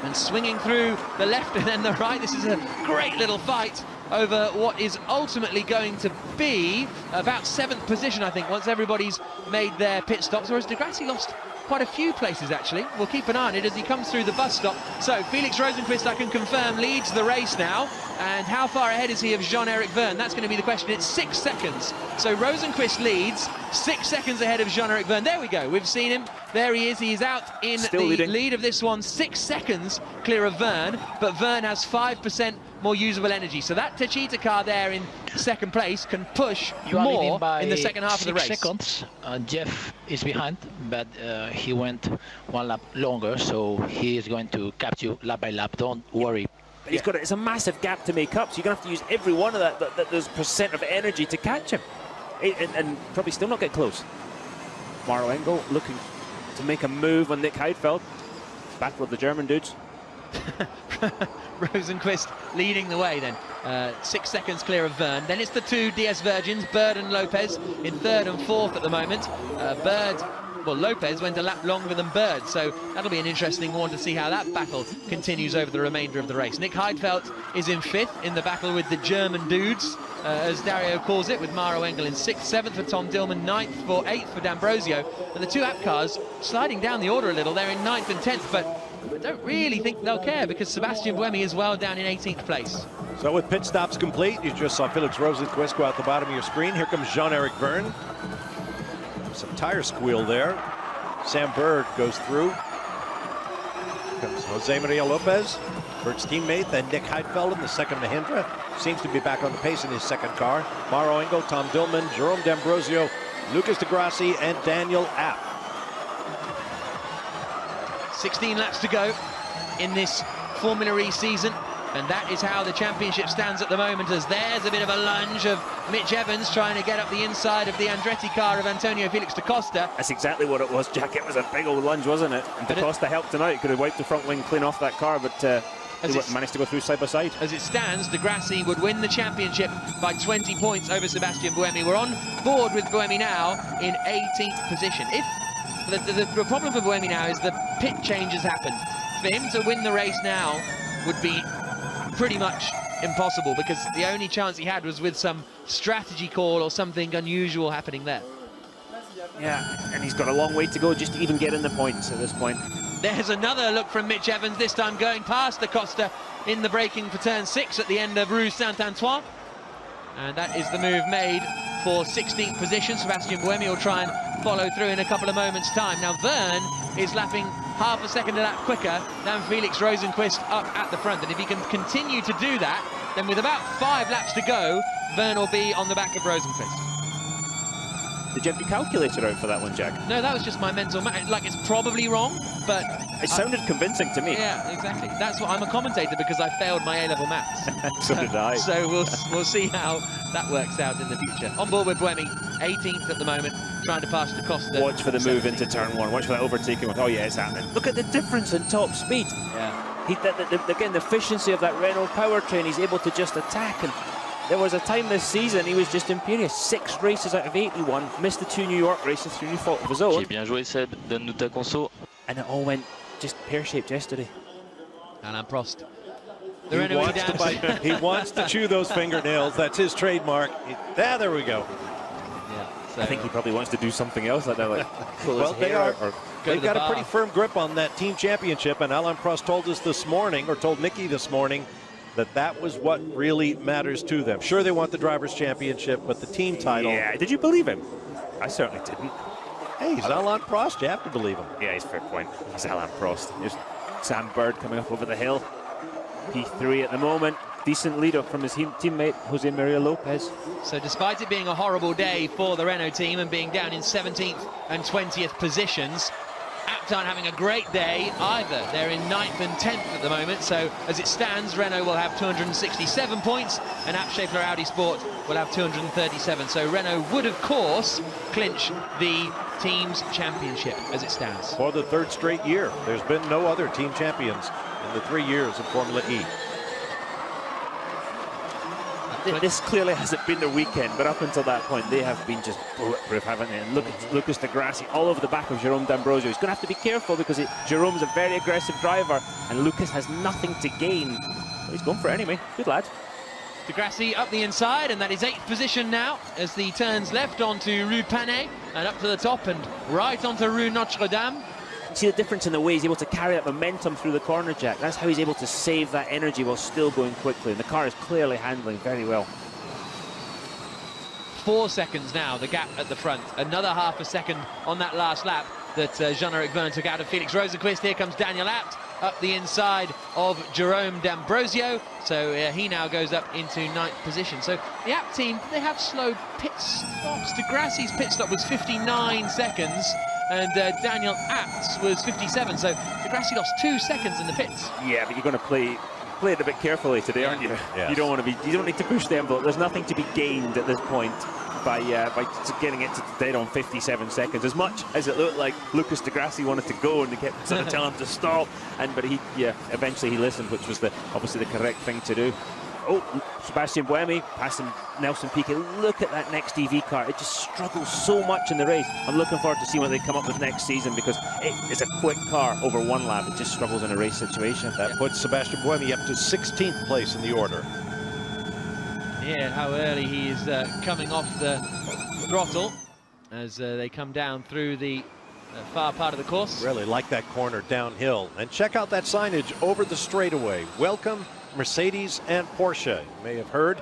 [SPEAKER 2] And swinging through the left and then the right. This is a great little fight over what is ultimately going to be about 7th position, I think, once everybody's made their pit stops, whereas Degrassi lost quite a few places, actually. We'll keep an eye on it as he comes through the bus stop. So Felix Rosenqvist, I can confirm, leads the race now. And how far ahead is he of Jean-Eric Verne? That's going to be the question. It's 6 seconds. So Rosenqvist leads 6 seconds ahead of Jean-Eric Verne. There we go. We've seen him. There he is. He's out in the lead of this one. 6 seconds clear of Verne, but Verne has 5% more usable energy. So that Techeetah car there in 2nd place can push more in the second half of the race.
[SPEAKER 5] 6 seconds. Jeff is behind, but he went 1 lap longer, so he is going to catch you lap by lap. Don't worry.
[SPEAKER 3] He's got it's a massive gap to make up, so you're going to have to use every one of those percent of energy to catch him. And probably still not get close. Maro Engel looking to make a move on Nick Heidfeld. Battle of the German dudes.
[SPEAKER 2] Rosenqvist leading the way then. 6 seconds clear of Verne. Then it's the two DS Virgins, Bird and Lopez, in third and fourth at the moment. Lopez went a lap longer than Bird, so that'll be an interesting one to see how that battle continues over the remainder of the race. Nick Heidfeld is in fifth in the battle with the German dudes, as Dario calls it, with Maro Engel in sixth, seventh for Tom Dillman, eighth for D'Ambrosio, and the two app cars sliding down the order a little. They're in ninth and 10th, but I don't really think they'll care because Sebastian Buemi is well down in 18th place.
[SPEAKER 1] So with pit stops complete, you just saw Felix Rosenqvist go out the bottom of your screen. Here comes Jean-Eric Verne. Some tire squeal there. Sam Bird goes through. Here comes Jose Maria Lopez, Bird's teammate. Then Nick Heidfeld in the second Mahindra. Seems to be back on the pace in his second car. Maro Engel, Tom Dillman, Jerome D'Ambrosio, Lucas Di Grassi, and Daniel Abt.
[SPEAKER 2] 16 laps to go in this Formula E season, and that is how the championship stands at the moment, as there's a bit of a lunge of Mitch Evans trying to get up the inside of the Andretti car of Antonio Felix da Costa.
[SPEAKER 3] That's exactly what it was, Jack. It was a big old lunge, wasn't it? And da Costa helped him out. He could have wiped the front wing clean off that car, but he managed to go through side by side. As
[SPEAKER 2] it stands, Di Grassi would win the championship by 20 points over Sebastian Buemi. We're on board with Buemi now in 18th position. If the problem for Buemi now is the pit change has happened. For him to win the race now would be pretty much impossible, because the only chance he had was with some strategy call or something unusual happening there.
[SPEAKER 3] Yeah, and he's got a long way to go just to even get in the points at this point.
[SPEAKER 2] There's another look from Mitch Evans, this time going past da Costa in the braking for turn 6 at the end of Rue Saint-Antoine. And that is the move made for 16th position. Sebastian Buemi will try and follow through in a couple of moments' time. Now Verne is lapping half a second a lap quicker than Felix Rosenqvist up at the front. And if he can continue to do that, then with about 5 laps to go, Verne will be on the back of Rosenqvist.
[SPEAKER 3] Did you have your calculator out for that one, Jack?
[SPEAKER 2] No, that was just my mental math. Like, it's probably wrong, but...
[SPEAKER 3] It sounded convincing to me.
[SPEAKER 2] Yeah, exactly. That's what I'm a commentator, because I failed my A-level maths.
[SPEAKER 3] So did I.
[SPEAKER 2] So we'll see how that works out in the future. On board with Buemi, 18th at the moment, trying to pass da Costa.
[SPEAKER 3] Watch for the move into turn 1. Watch for that overtaking. Oh yeah, it's happening. Look at the difference in top speed.
[SPEAKER 2] Yeah.
[SPEAKER 3] Again, the efficiency of that Renault powertrain. He's able to just attack, and there was a time this season he was just imperious. 6 races out of 81, missed the 2 New York races through no fault of his own.
[SPEAKER 6] J'ai bien joué, Seb. Donne-nous ta conso.
[SPEAKER 3] And it all went just pear-shaped yesterday.
[SPEAKER 2] Alain Prost.
[SPEAKER 1] He wants to chew those fingernails. That's his trademark. There we go.
[SPEAKER 2] Yeah, so
[SPEAKER 3] I think he probably wants to do something else like that, like pull
[SPEAKER 1] well,
[SPEAKER 3] his hair
[SPEAKER 1] they've got a pretty firm grip on that team championship, and Alain Prost told us this morning, or told Nicky this morning, that was what really matters to them. Sure, they want the Drivers' Championship, but the team title...
[SPEAKER 3] Yeah, did you believe him? I certainly didn't.
[SPEAKER 1] Hey, he's Alain Prost. You have to believe him.
[SPEAKER 3] Yeah, he's fair point. He's Alain Prost. Here's Sam Bird coming up over the hill. P3 at the moment. Decent lead up from his teammate, Jose Maria Lopez.
[SPEAKER 2] So despite it being a horrible day for the Renault team and being down in 17th and 20th positions, Abt aren't having a great day either. They're in 9th and 10th at the moment, so as it stands, Renault will have 267 points and Abt Schaeffler Audi Sport will have 237. So Renault would, of course, clinch the team's championship as it stands.
[SPEAKER 1] For the 3rd straight year. There's been no other team champions in the 3 years of Formula E.
[SPEAKER 3] This clearly hasn't been their weekend, but up until that point, they have been just bulletproof, haven't they? And look at Lucas Di Grassi all over the back of Jerome D'Ambrosio. He's going to have to be careful because Jerome's a very aggressive driver, and Lucas has nothing to gain. But he's going for it anyway. Good lad.
[SPEAKER 2] Di Grassi up the inside, and that is 8th position now as the turns left onto Rue Panet and up to the top and right onto Rue Notre Dame.
[SPEAKER 3] See the difference in the way he's able to carry that momentum through the corner, Jack. That's how he's able to save that energy while still going quickly, and the car is clearly handling very well.
[SPEAKER 2] 4 seconds now, the gap at the front. Another half a second on that last lap that Jean-Eric Verne took out of Felix Rosenqvist. Here comes Daniel Abt up the inside of Jerome D'Ambrosio. So he now goes up into 9th position. So the Abt team, they have slow pit stops. Di Grassi's pit stop was 59 seconds. And Daniel Abt's was 57, so Di Grassi lost 2 seconds in the pits.
[SPEAKER 3] Yeah, but you're going to play it a bit carefully today, aren't you?
[SPEAKER 1] Yes.
[SPEAKER 3] You don't need to push the envelope. There's nothing to be gained at this point. by getting it to dead on 57 seconds. As much as it looked like Lucas de Grassi wanted to go and they kept sort of telling him to stop, but eventually he listened, which was obviously the correct thing to do. Oh, Sebastian Buemi passing Nelson Piquet. Look at that next EV car. It just struggles so much in the race. I'm looking forward to see what they come up with next season, because it is a quick car over one lap. It just struggles in a race situation.
[SPEAKER 1] That puts Sebastian Buemi up to 16th place in the order.
[SPEAKER 2] Yeah, how early he is coming off the throttle as they come down through the far part of the course.
[SPEAKER 1] Really like that corner downhill. And check out that signage over the straightaway. Welcome Mercedes and Porsche. You may have heard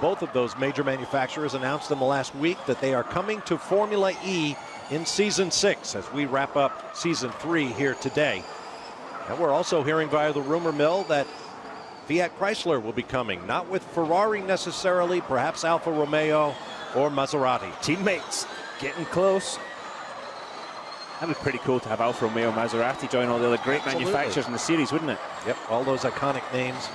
[SPEAKER 1] both of those major manufacturers announced in the last week that they are coming to Formula E in Season 6 as we wrap up Season 3 here today. And we're also hearing via the rumor mill that Fiat Chrysler will be coming, not with Ferrari necessarily, perhaps Alfa Romeo or Maserati.
[SPEAKER 3] Teammates getting close. That'd be pretty cool to have Alfa Romeo, Maserati join all the other great manufacturers in the series, wouldn't it?
[SPEAKER 1] Yep, all those iconic names.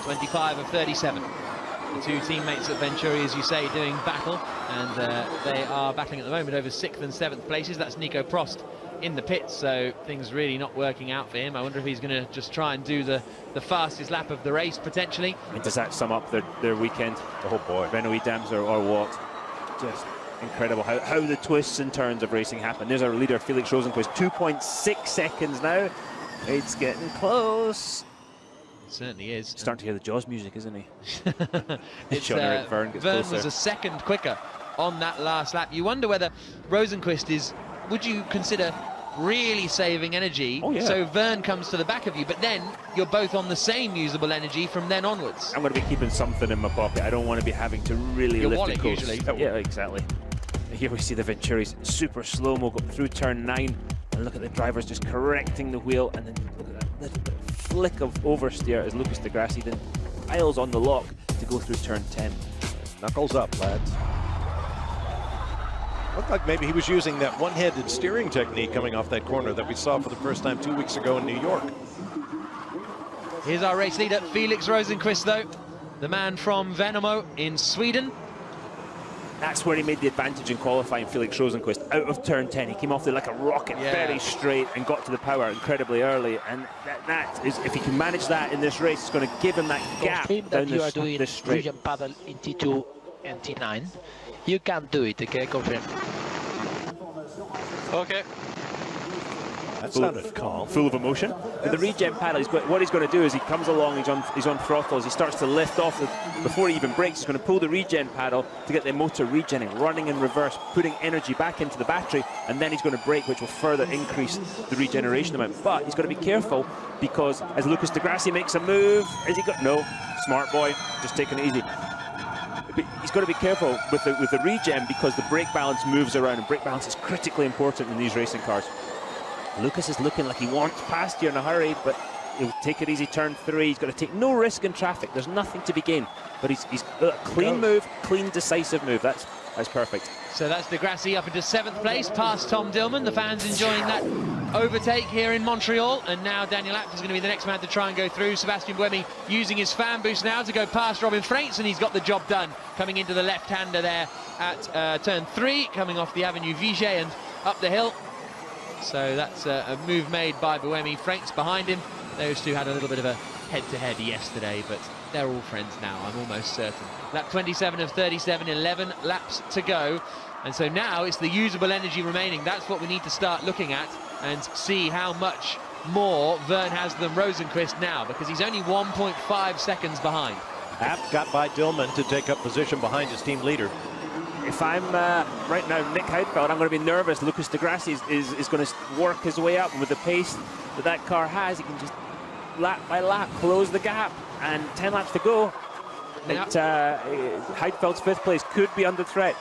[SPEAKER 2] 25 of 37. The two teammates at Venturi, as you say, doing battle, and they are battling at the moment over 6th and 7th places. That's Nico Prost in the pits, so things really not working out for him. I wonder if he's going to just try and do the fastest lap of the race, potentially.
[SPEAKER 3] And does that sum up their weekend?
[SPEAKER 1] Oh boy.
[SPEAKER 3] Renault Dams or what? Just incredible how the twists and turns of racing happen. There's our leader, Felix Rosenqvist, 2.6 seconds now. It's getting close.
[SPEAKER 2] It certainly is.
[SPEAKER 3] Starting to hear the Jaws music, isn't he?
[SPEAKER 2] Vern was a second quicker on that last lap. You wonder whether Rosenqvist would you consider really saving energy?
[SPEAKER 3] Oh, yeah.
[SPEAKER 2] So Vern comes to the back of you, but then you're both on the same usable energy from then onwards.
[SPEAKER 3] I'm going to be keeping something in my pocket. I don't want to be having to really
[SPEAKER 2] Your
[SPEAKER 3] lift
[SPEAKER 2] wallet,
[SPEAKER 3] the coast.
[SPEAKER 2] usually.
[SPEAKER 3] Yeah, exactly. Here we see the Venturis super slow-mo go through turn 9, and look at the drivers just correcting the wheel, and then look at that little bit of flick of oversteer as Lucas de Grassi then piles on the lock to go through turn 10.
[SPEAKER 1] Knuckles up, lads. Looked like maybe he was using that one-handed steering technique coming off that corner that we saw for the first time 2 weeks ago in New York.
[SPEAKER 2] Here's our race leader, Felix Rosenqvist, though. The man from Värnamo in Sweden.
[SPEAKER 3] That's where he made the advantage in qualifying, Felix Rosenqvist. Out of turn 10, he came off there like a rocket, very straight, and got to the power incredibly early. And that is, if he can manage that in this race, it's going to give him that gap down
[SPEAKER 5] you are doing
[SPEAKER 3] this straight.
[SPEAKER 5] region paddle in T2 and T9. You can do it, okay? Confirm.
[SPEAKER 4] Okay.
[SPEAKER 1] That sounded calm.
[SPEAKER 3] Full of emotion. With the regen paddle, what he's going to do is he comes along, he's on throttle, as he starts to lift off, before he even brakes, he's going to pull the regen paddle to get the motor regenning, running in reverse, putting energy back into the battery, and then he's going to brake, which will further increase the regeneration amount. But he's got to be careful, because as Lucas de Grassi makes a move, no, smart boy, just taking it easy. But he's got to be careful with the regen, because the brake balance moves around, and brake balance is critically important in these racing cars. Lucas is looking like he wants past you in a hurry, but he'll take it easy turn 3. He's got to take no risk in traffic. There's nothing to be gained. But he's a clean move, clean, decisive move. That's perfect.
[SPEAKER 2] So that's de Grassi up into 7th place, past Tom Dillman. The fans enjoying that overtake here in Montreal. And now Daniel Abt is going to be the next man to try and go through. Sebastian Buemi using his fan boost now to go past Robin Freitz, and he's got the job done. Coming into the left-hander there at turn 3, coming off the Avenue Vigier and up the hill. So that's a move made by Buemi. Freitz behind him. Those two had a little bit of a head-to-head yesterday, but they're all friends now, I'm almost certain. Lap 27 of 37, 11 laps to go. And so now it's the usable energy remaining. That's what we need to start looking at and see how much more Vern has than Rosenqvist now, because he's only 1.5 seconds behind.
[SPEAKER 1] Abt got by Dillman to take up position behind his team leader.
[SPEAKER 3] If I'm right now Nick Heidfeld, I'm going to be nervous. Lucas de Grassi is going to work his way up, and with the pace that car has, he can just lap by lap close the gap, and 10 laps to go. Heidfeld's 5th place could be under threat.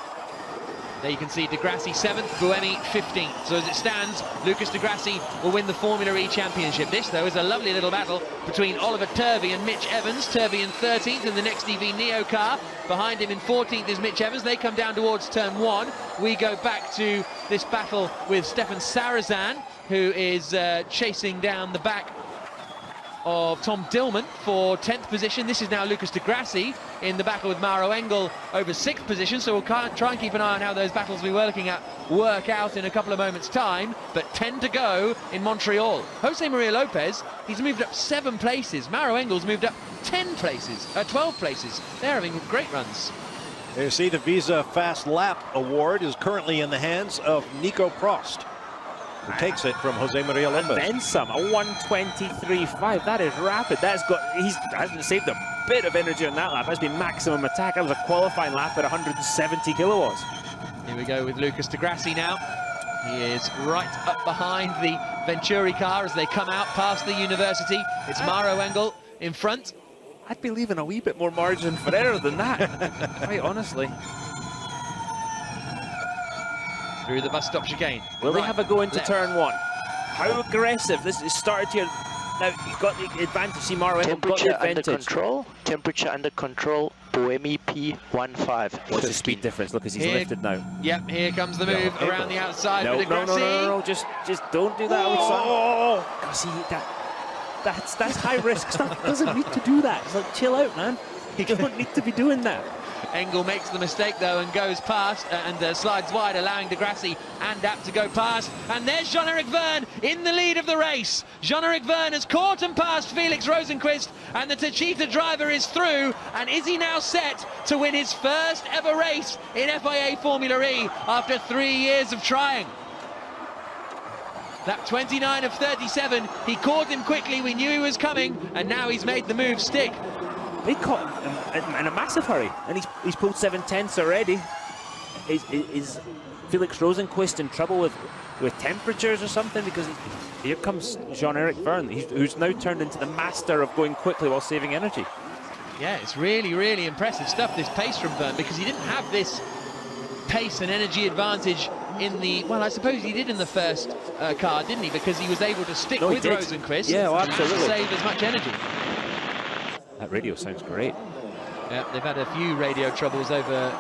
[SPEAKER 2] There you can see de Grassi 7th, Buemi 15th. So as it stands, Lucas de Grassi will win the Formula E Championship. This, though, is a lovely little battle between Oliver Turvey and Mitch Evans. Turvey in 13th in the next EV Neo car. Behind him in 14th is Mitch Evans. They come down towards turn 1. We go back to this battle with Stefan Sarazan, who is chasing down the back of Tom Dillman for 10th position. This is now Lucas de Grassi in the battle with Mauro Engel over 6th position, so we'll try and keep an eye on how those battles we were looking at work out in a couple of moments' time. But 10 to go in Montreal. Jose Maria Lopez, he's moved up 7 places. Mauro Engel's moved up 12 places. They're having great runs.
[SPEAKER 1] You see the Visa Fast Lap Award is currently in the hands of Nico Prost, who takes it from Jose Maria Lopez.
[SPEAKER 3] And then some, a 1:23.5. That is rapid. He hasn't saved a bit of energy on that lap. That's been maximum attack. That was a qualifying lap at 170 kilowatts.
[SPEAKER 2] Here we go with Lucas de Grassi now. He is right up behind the Venturi car as they come out past the university. It's Mauro Engel in front.
[SPEAKER 3] I'd be leaving a wee bit more margin for error than that, quite honestly.
[SPEAKER 2] Through the bus stop chicane.
[SPEAKER 3] Will they have a go into turn 1? How aggressive? This is started here. Now you've got the advantage. See, Mauro Engel got the advantage.
[SPEAKER 6] Temperature under control. Buemi P15.
[SPEAKER 3] What's the speed difference? Look, as he's lifted now.
[SPEAKER 2] Yep, here comes the move around the outside.
[SPEAKER 3] No, no, just don't do that. Oh, see that's high risk stuff. Doesn't need to do that. It's like, chill out, man. You don't need to be doing that.
[SPEAKER 2] Engel makes the mistake though and goes past and slides wide, allowing de Grassi and Abt to go past. And there's Jean-Eric Vergne in the lead of the race. Jean-Eric Vergne has caught and passed Felix Rosenqvist, and the Techeetah driver is through. And is he now set to win his first ever race in FIA Formula E after 3 years of trying? That 29 of 37, he caught him quickly, we knew he was coming, and now he's made the move stick.
[SPEAKER 3] They caught him in a massive hurry, and he's pulled 7/10 already. Is Felix Rosenqvist in trouble with temperatures or something? Because here comes Jean-Eric Vergne, who's now turned into the master of going quickly while saving energy.
[SPEAKER 2] Yeah, it's really, really impressive stuff, this pace from Vergne, because he didn't have this pace and energy advantage in the, well, I suppose he did in the first car, didn't he? Because he was able to stick with Rosenqvist and save as much energy.
[SPEAKER 3] That radio sounds great.
[SPEAKER 2] Yeah, they've had a few radio troubles over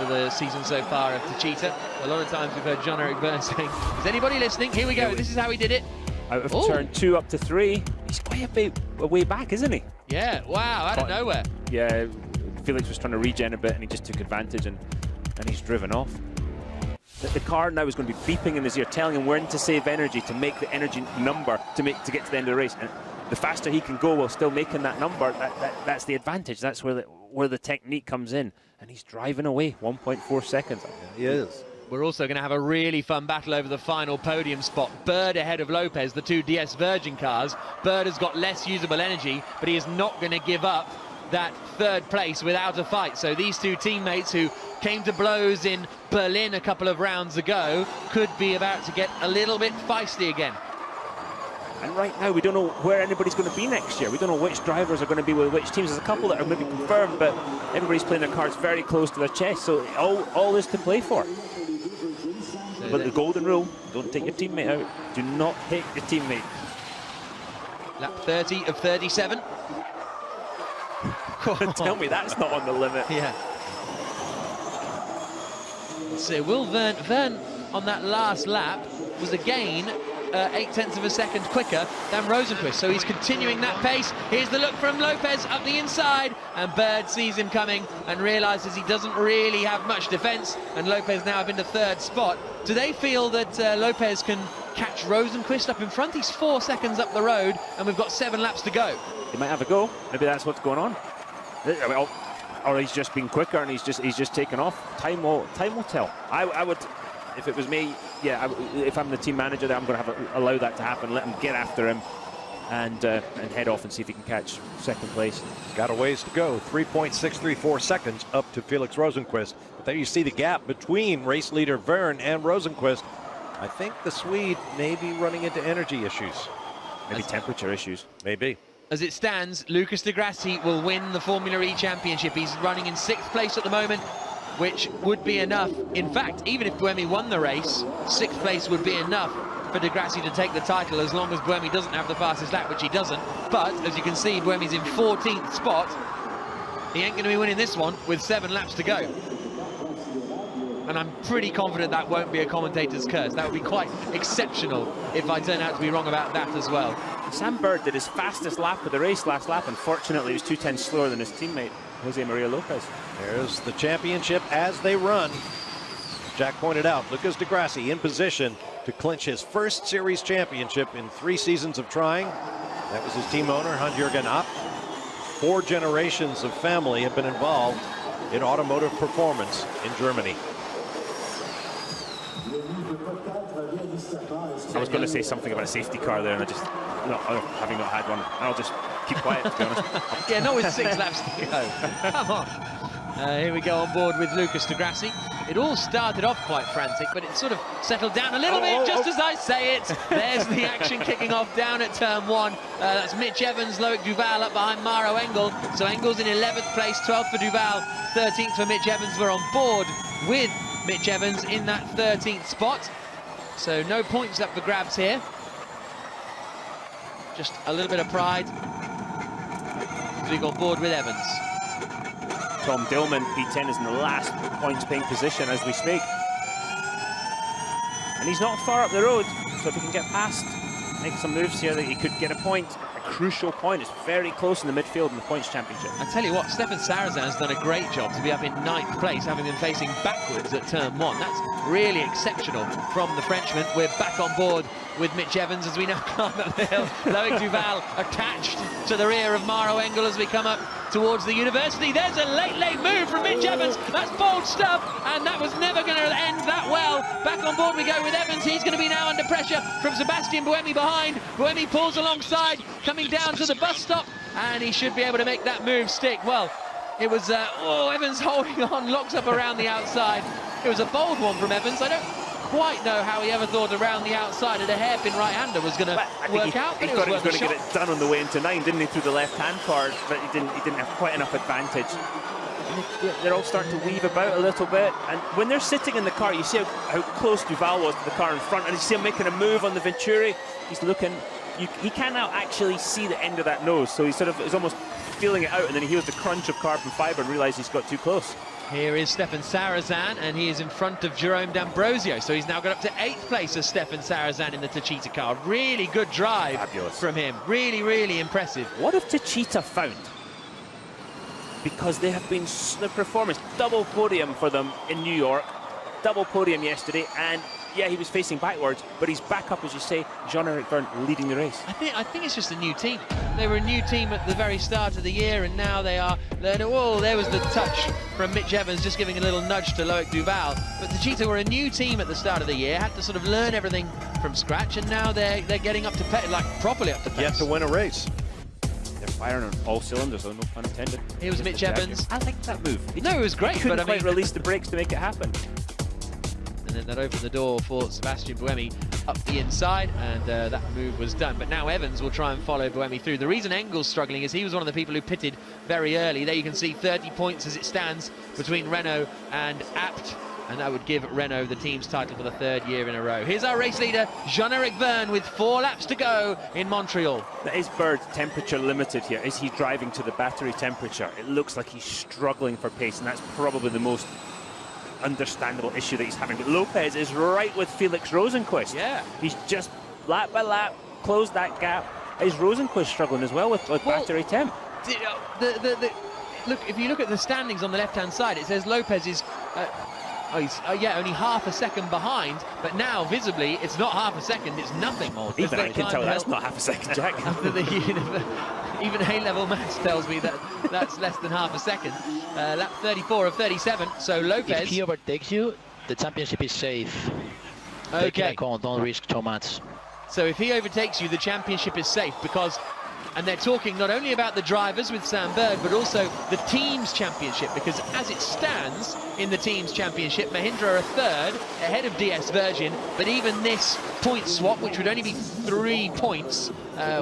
[SPEAKER 2] the season so far of Techeetah. A lot of times we've heard Jean-Eric Vergne saying, is anybody listening? Here we go, this is how he did it.
[SPEAKER 3] Out of turn 2 up to 3, he's quite a way back, isn't he?
[SPEAKER 2] Yeah, wow, out of nowhere.
[SPEAKER 3] Yeah, Felix was trying to regen a bit and he just took advantage and he's driven off. The car now is going to be beeping in his ear, telling him when to save energy, to make the energy number to get to the end of the race. And the faster he can go while still making that number, that's the advantage. That's where the technique comes in. And he's driving away, 1.4 seconds.
[SPEAKER 1] Yeah, he is.
[SPEAKER 2] We're also going to have a really fun battle over the final podium spot. Bird ahead of Lopez, the 2 DS Virgin cars. Bird has got less usable energy, but he is not going to give up that 3rd place without a fight. So these 2 teammates who came to blows in Berlin a couple of rounds ago could be about to get a little bit feisty again.
[SPEAKER 3] And right now we don't know where anybody's going to be next year. We don't know which drivers are going to be with which teams. There's a couple that are maybe confirmed, but everybody's playing their cards very close to their chest, so all is to play for. But the golden rule, don't take your teammate out. Do not hit your teammate.
[SPEAKER 2] Lap 30 of 37.
[SPEAKER 3] Tell me that's not on the limit.
[SPEAKER 2] Yeah. So will Vergne on that last lap was again 0.8 of a second quicker than Rosenqvist, so he's continuing that pace. Here's the look from Lopez up the inside, and Bird sees him coming and realizes he doesn't really have much defense, and Lopez now up into 3rd spot. Do they feel that Lopez can catch Rosenqvist up in front? He's 4 seconds up the road and we've got 7 laps to go.
[SPEAKER 3] He might have a go. Maybe that's what's going on. Or he's just been quicker and he's just taken off. Time will tell. I would, if it was me, yeah, if I'm the team manager there, I'm going to allow that to happen. Let him get after him and head off and see if he can catch 2nd place.
[SPEAKER 1] Got a ways to go. 3.634 seconds up to Felix Rosenqvist. But there you see the gap between race leader Vergne and Rosenqvist. I think the Swede may be running into energy issues.
[SPEAKER 3] Maybe temperature issues.
[SPEAKER 1] Maybe.
[SPEAKER 2] As it stands, Lucas de Grassi will win the Formula E Championship. He's running in 6th place at the moment, which would be enough. In fact, even if Buemi won the race, 6th place would be enough for de Grassi to take the title, as long as Buemi doesn't have the fastest lap, which he doesn't. But, as you can see, Buemi's in 14th spot. He ain't going to be winning this one with 7 laps to go. And I'm pretty confident that won't be a commentator's curse. That would be quite exceptional if I turn out to be wrong about that as well.
[SPEAKER 3] Sam Bird did his fastest lap of the race last lap. Unfortunately, he was 2 tenths slower than his teammate. Jose Maria Lopez.
[SPEAKER 1] There's the championship as they run. Jack pointed out, Lucas de Grassi in position to clinch his first series championship in 3 seasons of trying. That was his team owner, Hans-Jürgen Opp. 4 generations of family have been involved in automotive performance in Germany.
[SPEAKER 3] I was going to say something about a safety car there, and I just, having not had one, I'll just keep quiet, to be honest.
[SPEAKER 2] Yeah, not with 6 laps to go. Come on. Here we go on board with Lucas de Grassi. It all started off quite frantic, but it sort of settled down a little bit just as I say it. There's the action kicking off down at turn 1. That's Mitch Evans, Loic Duval up behind Maro Engel. So Engel's in 11th place, 12th for Duval, 13th for Mitch Evans. We're on board with Mitch Evans in that 13th spot. So no points up for grabs here. Just a little bit of pride as we go on board with Evans.
[SPEAKER 3] Tom Dillman, P10, is in the last points-paying position as we speak. And he's not far up the road, so if he can get past, make some moves here, that he could get a point, a crucial point. It's very close in the midfield in the points championship.
[SPEAKER 2] I tell you what, Stefan Sarazan's done a great job to be up in 9th place, having been facing backwards at turn 1. That's really exceptional from the Frenchman. We're back on board with Mitch Evans as we now climb up the hill. Loic Duval attached to the rear of Maro Engel as we come up towards the university. There's a late move from Mitch Evans. That's bold stuff, and that was never going to end that well. Back on board we go with Evans. He's going to be now under pressure from Sebastian Buemi behind. Buemi pulls alongside, coming down to the bus stop, and he should be able to make that move stick. Well, it was, Evans holding on, locks up around the outside. It was a bold one from Evans. I don't quite know how he ever thought around the outside and a hairpin right-hander was going to work out.
[SPEAKER 3] He thought he was going to get it done on the way into 9, didn't he, through the left-hand card, but he didn't have quite enough advantage. And they're all starting to weave about a little bit, and when they're sitting in the car, you see how close Duval was to the car in front, and you see him making a move on the Venturi. He's looking, he can't now actually see the end of that nose, so he sort of is almost feeling it out, and then he hears the crunch of carbon fibre and realises he's got too close.
[SPEAKER 2] Here is Stefan Sarazan, and he is in front of Jerome D'Ambrosio. So he's now got up to 8th place as Stefan Sarazan in the Techeetah car. Really good drive from him. Really, really impressive.
[SPEAKER 3] What have Techeetah found? Because they have been, the performance, double podium for them in New York, double podium yesterday, and yeah, he was facing backwards, but he's back up, as you say, Jean-Eric Vergne leading the race.
[SPEAKER 2] I think it's just a new team. They were a new team at the very start of the year, and now they are. Oh, there was the touch from Mitch Evans, just giving a little nudge to Loic Duval. But Techeetah were a new team at the start of the year, had to sort of learn everything from scratch, and now they're getting up to pace, like properly up to pace.
[SPEAKER 1] Yet to win a race.
[SPEAKER 3] They're firing on all cylinders, though, no pun intended.
[SPEAKER 2] Here was Mitch Evans.
[SPEAKER 3] I like that move.
[SPEAKER 2] No, it was great,
[SPEAKER 3] Couldn't
[SPEAKER 2] but I mean,
[SPEAKER 3] quite release the brakes to make it happen.
[SPEAKER 2] And then that opened the door for Sebastian Buemi up the inside, and that move was done. But now Evans will try and follow Buemi through. The reason Engel's struggling is he was one of the people who pitted very early. There you can see 30 points as it stands between Renault and Abt, and that would give Renault the team's title for the 3rd year in a row. Here's our race leader, Jean-Eric Vergne, with 4 laps to go in Montreal.
[SPEAKER 3] Now, is Bird temperature limited here? Is he driving to the battery temperature? It looks like he's struggling for pace, and that's probably the most understandable issue that he's having. But Lopez is right with Felix Rosenqvist.
[SPEAKER 2] Yeah.
[SPEAKER 3] He's just lap by lap closed that gap. Is Rosenqvist struggling as well with battery temp?
[SPEAKER 2] Look, if you look at the standings on the left-hand side, it says Lopez is only half a second behind, but now visibly it's not half a second, it's nothing more.
[SPEAKER 3] Even I can tell that's not half a second, Jack.
[SPEAKER 2] Even A-level maths tells me that that's less than half a second. Lap 34 of 37, so Lopez...
[SPEAKER 5] If he overtakes you, the championship is safe.
[SPEAKER 2] Okay.
[SPEAKER 5] Don't risk too much.
[SPEAKER 2] So if he overtakes you, the championship is safe, because... And they're talking not only about the drivers with Sam Bird, but also the team's championship, because as it stands in the team's championship, Mahindra are 3rd, ahead of DS Virgin, but even this point swap, which would only be 3 points,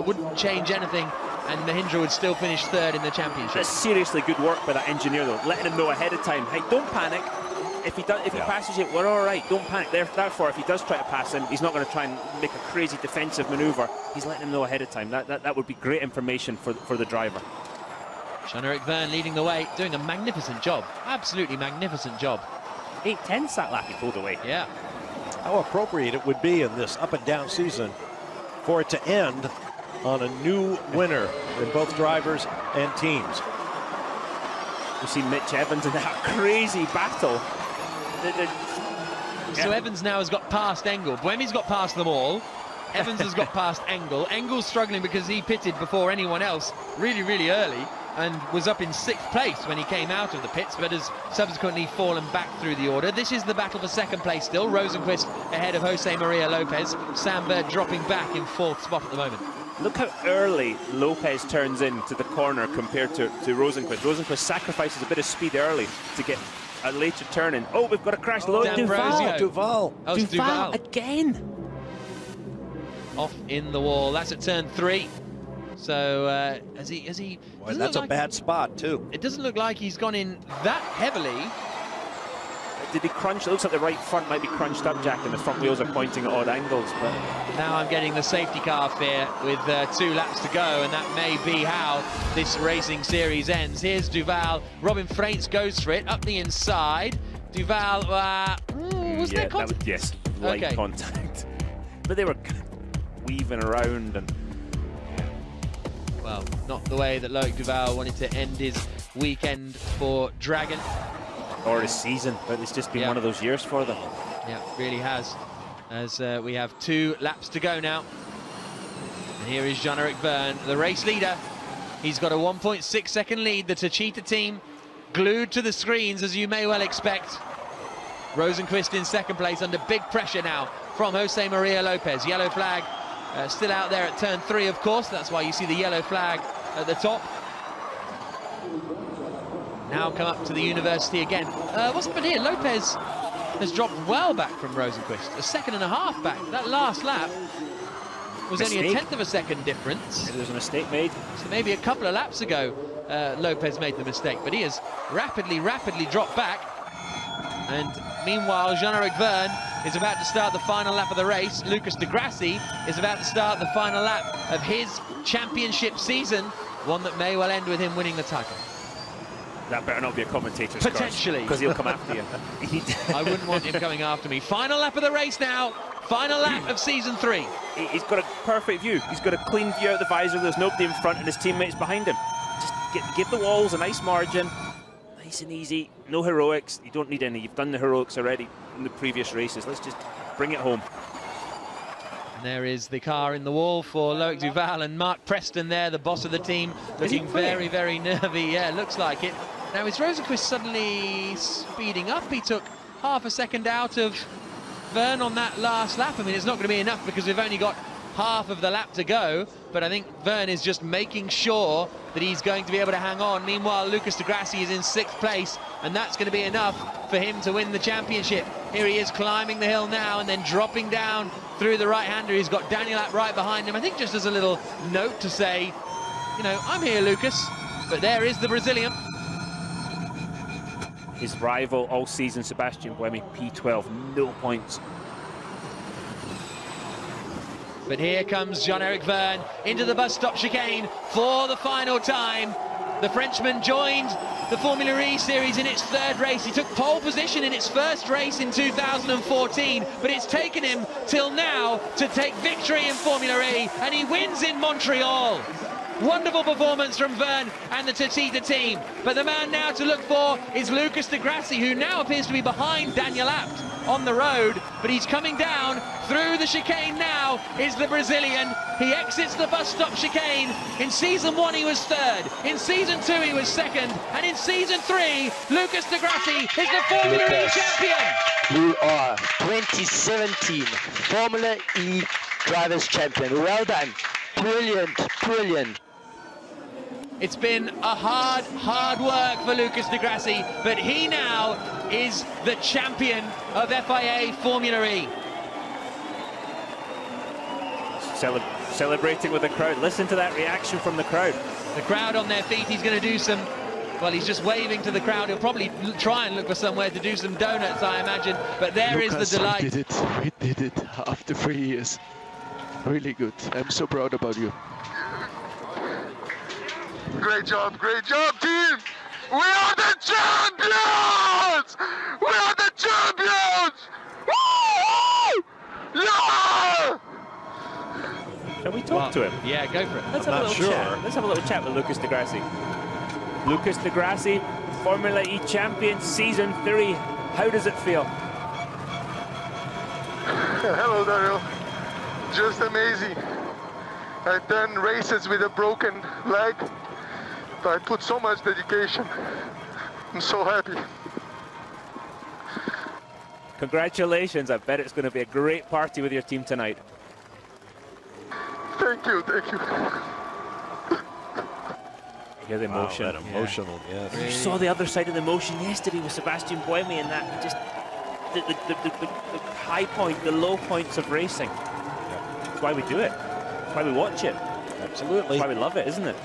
[SPEAKER 2] wouldn't change anything, and Mahindra would still finish 3rd in the championship.
[SPEAKER 3] That's seriously good work by that engineer, though, letting him know ahead of time, hey, don't panic. If he passes you, we're all right. Don't panic. Therefore, if he does try to pass him, he's not going to try and make a crazy defensive manoeuvre. He's letting him know ahead of time. That would be great information for the driver.
[SPEAKER 2] Jean-Eric Vergne leading the way, doing a magnificent job. Absolutely magnificent job.
[SPEAKER 3] 8-10 that lap he pulled away.
[SPEAKER 2] Yeah.
[SPEAKER 1] How appropriate it would be in this up and down season for it to end on a new winner in both drivers and teams.
[SPEAKER 3] We see Mitch Evans in that crazy battle.
[SPEAKER 2] So Evans now has got past Engel. Buemi's got past them all. Evans has got past Engel. Engel's struggling because he pitted before anyone else really, really early and was up in 6th place when he came out of the pits, but has subsequently fallen back through the order. This is the battle for 2nd place still. Rosenqvist ahead of Jose Maria Lopez. Sam Bird dropping back in 4th spot at the moment.
[SPEAKER 3] Look how early Lopez turns into the corner compared to Rosenqvist. Rosenqvist sacrifices a bit of speed early to get a later turn in. Oh, we've got a crash low.
[SPEAKER 1] Duval.
[SPEAKER 2] Oh, it's Duval
[SPEAKER 3] again.
[SPEAKER 2] Off in the wall. That's at turn 3. So has he?
[SPEAKER 1] Boy, that's a bad spot too.
[SPEAKER 2] It doesn't look like he's gone in that heavily.
[SPEAKER 3] Did he crunch? It looks like the right front might be crunched up, Jack, and the front wheels are pointing at odd angles. But
[SPEAKER 2] now I'm getting the safety car fear with 2 laps to go, and that may be how this racing series ends. Here's Duval. Robin Freitz goes for it up the inside. Duval, was there contact?
[SPEAKER 3] Yes, light contact. But they were weaving around and.
[SPEAKER 2] Well, not the way that Loic Duval wanted to end his weekend for Dragon.
[SPEAKER 3] Or his season, but it's just been one of those years for them.
[SPEAKER 2] Yeah, it really has. As we have 2 laps to go now. And here is Jean-Eric Verne, the race leader. He's got a 1.6 second lead. The Techeetah team glued to the screens, as you may well expect. Rosenqvist in 2nd place under big pressure now from Jose Maria Lopez. Yellow flag still out there at turn 3, of course. That's why you see the yellow flag at the top. Now come up to the university again. What's happened here? Lopez has dropped well back from Rosenqvist. A 2.5 back. That last lap was only a 1/10 of a second difference.
[SPEAKER 3] Maybe there's a mistake made.
[SPEAKER 2] So maybe a couple of laps ago, Lopez made the mistake, but he has rapidly dropped back. And meanwhile, Jean-Eric Verne is about to start the final lap of the race. Lucas de Grassi is about to start the final lap of his championship season, one that may well end with him winning the title.
[SPEAKER 3] That better not be a commentator's
[SPEAKER 2] potentially,
[SPEAKER 3] because he'll come after you.
[SPEAKER 2] I wouldn't want him coming after me. Final lap of the race now. Final lap of season 3.
[SPEAKER 3] He's got a perfect view. He's got a clean view out the visor. There's nobody in front and his teammates behind him. Just give the walls a nice margin. Nice and easy. No heroics. You don't need any. You've done the heroics already in the previous races. Let's just bring it home.
[SPEAKER 2] And there is the car in the wall for Loic Duval and Mark Preston there, the boss of the team, looking very, very nervy. Yeah, looks like it. Now, is Rosenqvist suddenly speeding up? He took half a second out of Verne on that last lap. I mean, it's not going to be enough because we've only got half of the lap to go, but I think Verne is just making sure that he's going to be able to hang on. Meanwhile, Lucas de Grassi is in 6th place, and that's going to be enough for him to win the championship. Here he is climbing the hill now and then dropping down through the right-hander. He's got Daniel Abt right behind him. I think just as a little note to say, you know, I'm here, Lucas, but there is the Brazilian.
[SPEAKER 3] His rival all season, Sebastian Buemi, P12, no points.
[SPEAKER 2] But here comes Jean-Eric Verne into the bus stop chicane for the final time. The Frenchman joined the Formula E series in its 3rd race. He took pole position in its 1st race in 2014, but it's taken him till now to take victory in Formula E, and he wins in Montreal. Wonderful performance from Verne and the Techeetah team. But the man now to look for is Lucas de Grassi, who now appears to be behind Daniel Abt on the road, but he's coming down through the chicane now is the Brazilian. He exits the bus stop chicane. In season 1 he was 3rd, in season 2 he was 2nd, and in season 3 Lucas de Grassi is the Formula E champion.
[SPEAKER 6] You are 2017 Formula E Drivers Champion. Well done. Brilliant, brilliant.
[SPEAKER 2] It's been a hard work for Lucas de Grassi, but he now is the champion of FIA Formula E.
[SPEAKER 3] Celebrating with the crowd. Listen to that reaction from the crowd.
[SPEAKER 2] The crowd on their feet. He's going to do some, well, he's just waving to the crowd. He'll probably try and look for somewhere to do some donuts, I imagine, but there Lucas, is the delight.
[SPEAKER 7] We did it after 3 years. Really good. I'm so proud about you.
[SPEAKER 8] Great job, team! We are the champions! We are the champions! Woo! Yeah!
[SPEAKER 3] Shall we talk to him?
[SPEAKER 2] Yeah, go for it.
[SPEAKER 3] Let's have a little chat. Let's have a little chat with Lucas de Grassi. Lucas de Grassi, Formula E champion, season 3. How does it feel?
[SPEAKER 8] Hello, Daryl. Just amazing. I've done races with a broken leg, but I put so much dedication. I'm so happy.
[SPEAKER 3] Congratulations. I bet it's going to be a great party with your team tonight.
[SPEAKER 8] Thank you, thank you.
[SPEAKER 3] Hear the emotion.
[SPEAKER 1] Wow, that emotional, yes.
[SPEAKER 3] You saw the other side of the emotion yesterday with Sebastian Buemi, and that just the high point, the low points of racing.
[SPEAKER 1] Yeah.
[SPEAKER 3] That's why we do it. That's why we watch it.
[SPEAKER 1] Absolutely.
[SPEAKER 3] That's why we love it, isn't it?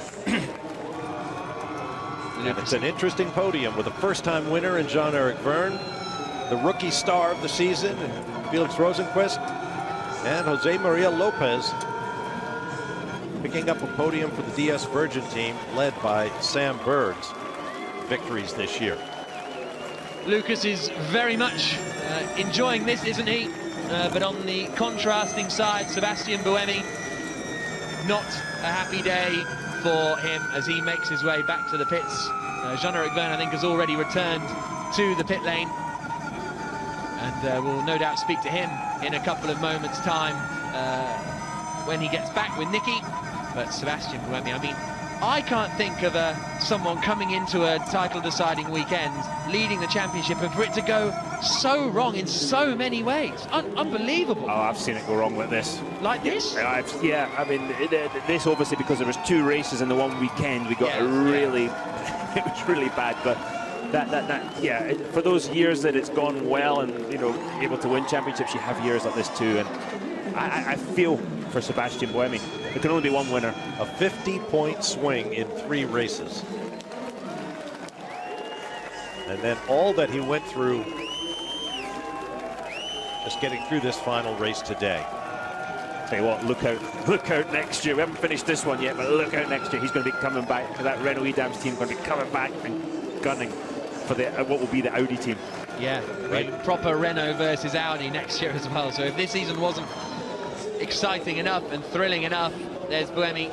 [SPEAKER 1] And it's an interesting podium with a first-time winner in Jean-Eric Verne, the rookie star of the season, and Felix Rosenquist, and Jose Maria Lopez picking up a podium for the DS Virgin team, led by Sam Bird's victories this year.
[SPEAKER 2] Lucas is very much enjoying this, isn't he? But on the contrasting side, Sebastian Buemi, not a happy day for him as he makes his way back to the pits. Jean-Eric Verne, I think, has already returned to the pit lane, and we'll no doubt speak to him in a couple of moments' time when he gets back with Nicky. But Sebastian Buemi, I mean, I can't think of someone coming into a title-deciding weekend, leading the championship, and for it to go so wrong in so many ways. Unbelievable.
[SPEAKER 3] Oh, I've seen it go wrong like this.
[SPEAKER 2] Like this?
[SPEAKER 3] Yeah, I mean, this obviously because there was 2 races in the one weekend, we got a really, it was really bad. But yeah, for those years that it's gone well and, you know, able to win championships, you have years like this too. And I feel for Sebastian Buemi. There can only be one winner.
[SPEAKER 1] A 50-point swing in 3 races. And then all that he went through just getting through this final race today.
[SPEAKER 3] Tell you what, look out next year. We haven't finished this one yet, but look out next year. He's going to be coming back. That Renault Edams team going to be coming back and gunning for the what will be the Audi team.
[SPEAKER 2] Yeah, right. Proper Renault versus Audi next year as well. So if this season wasn't exciting enough and thrilling enough, there's Buemi.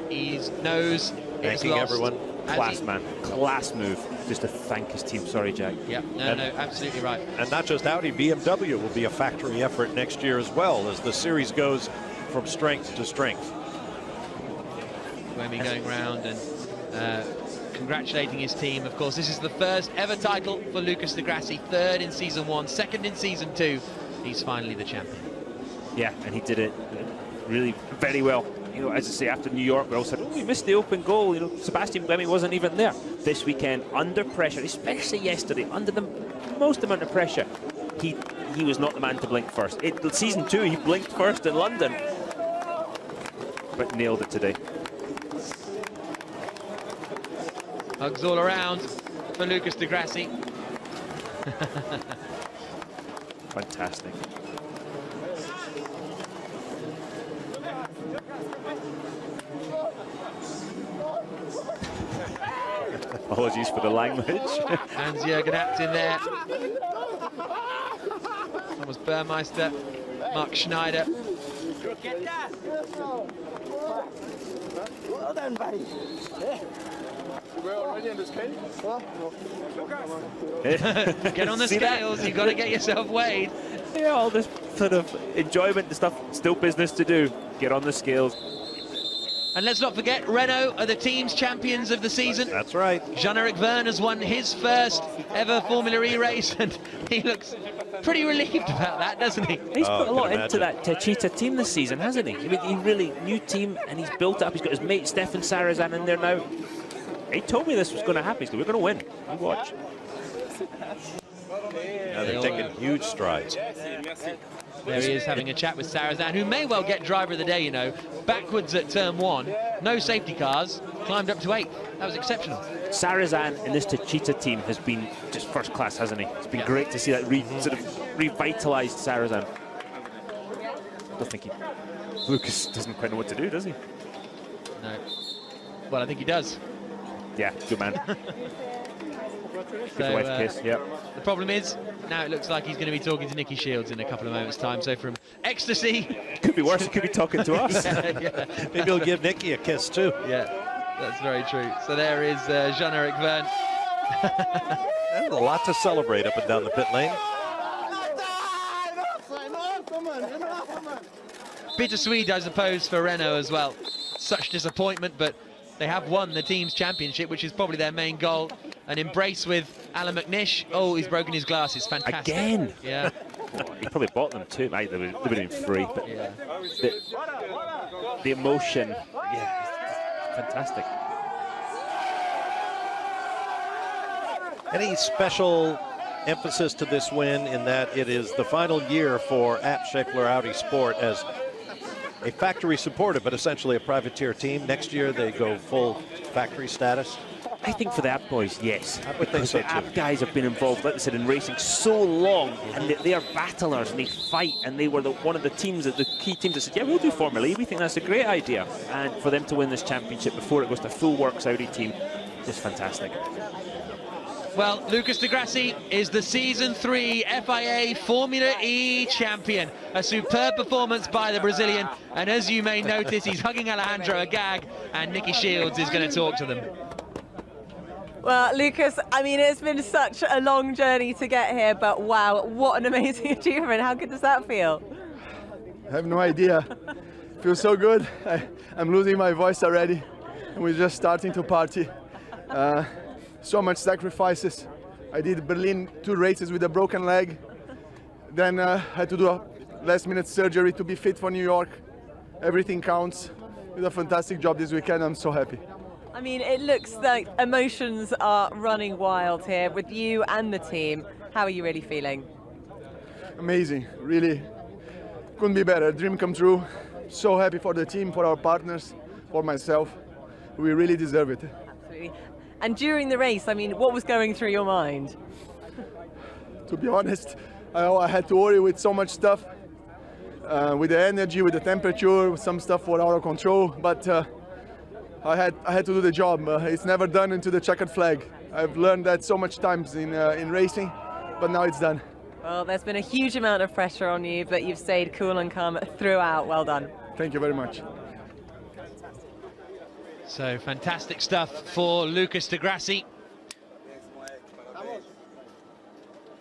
[SPEAKER 2] He knows it's
[SPEAKER 1] Thanking
[SPEAKER 2] lost.
[SPEAKER 1] everyone.
[SPEAKER 3] Class, man. Class move. Just to thank his team. Sorry, Jack.
[SPEAKER 2] Yeah, no, absolutely right.
[SPEAKER 1] And not just Audi, BMW will be a factory effort next year as well, as the series goes from strength to strength.
[SPEAKER 2] Buemi going round and congratulating his team. Of course, this is the first ever title for Lucas Di Grassi. 3rd in season 1, 2nd in season 2. He's finally the champion.
[SPEAKER 3] Yeah, and he did it really very well. You know, as I say, after New York, we all said, oh, we missed the open goal. You know, Sebastian Buemi wasn't even there. This weekend, under pressure, especially yesterday, under the most amount of pressure, he was not the man to blink first. Season 2, he blinked first in London, but nailed it today.
[SPEAKER 2] Hugs all around for Lucas Di Grassi.
[SPEAKER 3] Fantastic. Apologies for the language.
[SPEAKER 2] Hans-Jürgen Abt in there. Thomas Burmeister, Mark Schneider.
[SPEAKER 9] Well done, buddy. We're already in the scale.
[SPEAKER 2] Get on the scales, you've got to get yourself weighed.
[SPEAKER 3] Yeah, all this sort of enjoyment and stuff, still business to do. Get on the scales.
[SPEAKER 2] And let's not forget, Renault are the team's champions of the season.
[SPEAKER 1] That's right.
[SPEAKER 2] Jean-Eric Verne has won his first ever Formula E race, and he looks pretty relieved about that, doesn't he?
[SPEAKER 3] He's put a lot into that Techeetah team this season, hasn't he? I mean, he really, new team, and he's built up. He's got his mate Stefan Sarazan in there now. He told me this was going to happen. He said, we're going to win. You watch.
[SPEAKER 1] Now they're taking huge strides.
[SPEAKER 2] There he is having a chat with Sarazan, who may well get driver of the day, you know. Backwards at turn 1, no safety cars, climbed up to 8th. That was exceptional.
[SPEAKER 3] Sarazan in this Techeetah team has been just first class, hasn't he? It's been great to see that sort of revitalised Sarazan. I don't think Lucas doesn't quite know what to do, does he?
[SPEAKER 2] No. Well, I think he does.
[SPEAKER 3] Yeah, good man.
[SPEAKER 2] So,
[SPEAKER 3] kiss. Yep.
[SPEAKER 2] The problem is, now it looks like he's going to be talking to Nicky Shields in a couple of moments' time. So from ecstasy...
[SPEAKER 3] Could be worse, he could be talking to us.
[SPEAKER 2] yeah.
[SPEAKER 1] Maybe he'll give Nicky a kiss too.
[SPEAKER 2] Yeah, that's very true. So there is Jean-Eric Verne
[SPEAKER 1] And a lot to celebrate up and down the pit lane.
[SPEAKER 2] Bittersweet, I suppose, for Renault as well. Such disappointment, but they have won the team's championship, which is probably their main goal. An embrace with Alan McNish. Oh, he's broken his glasses. Fantastic.
[SPEAKER 3] Again?
[SPEAKER 2] Yeah.
[SPEAKER 3] He probably bought them too. They would have been free, but
[SPEAKER 2] Yeah.
[SPEAKER 3] the emotion, yeah, fantastic.
[SPEAKER 1] Any special emphasis to this win in that it is the final year for Scheffler Audi Sport as a factory supported but essentially a privateer team? Next year they go full factory status?
[SPEAKER 3] I think for the App boys, yes.
[SPEAKER 1] I would think so
[SPEAKER 3] The
[SPEAKER 1] too.
[SPEAKER 3] App guys have been involved, like I said, in racing so long, and they are battlers and they fight, and they were one of the teams, the key teams that said, yeah, we'll do Formula E, we think that's a great idea. And for them to win this championship before it goes to full works Audi team, is fantastic.
[SPEAKER 2] Well, Lucas Di Grassi is the Season 3 FIA Formula E champion. A superb performance by the Brazilian, and as you may notice, he's hugging Alejandro Agag, and Nicky Shields is going to talk to them.
[SPEAKER 10] Well, Lucas, I mean, it's been such a long journey to get here, but wow, what an amazing achievement. How good does that feel?
[SPEAKER 11] I have no idea. Feels so good. I'm losing my voice already, and we're just starting to party. So much sacrifices. I did Berlin 2 races with a broken leg. Then had to do a last-minute surgery to be fit for New York. Everything counts. We did a fantastic job this weekend. I'm so happy.
[SPEAKER 10] I mean, it looks like emotions are running wild here with you and the team. How are you really feeling?
[SPEAKER 11] Amazing. Really couldn't be better. Dream come true. So happy for the team, for our partners, for myself. We really deserve it.
[SPEAKER 10] Absolutely. And during the race, I mean, what was going through your mind?
[SPEAKER 11] To be honest, I had to worry with so much stuff, with the energy, with the temperature, some stuff were out of control, but I had to do the job. It's never done into the checkered flag. I've learned that so much times in racing, but now it's done.
[SPEAKER 10] Well, there's been a huge amount of pressure on you, but you've stayed cool and calm throughout. Well done.
[SPEAKER 11] Thank you very much.
[SPEAKER 2] So fantastic stuff for Lucas Di Grassi.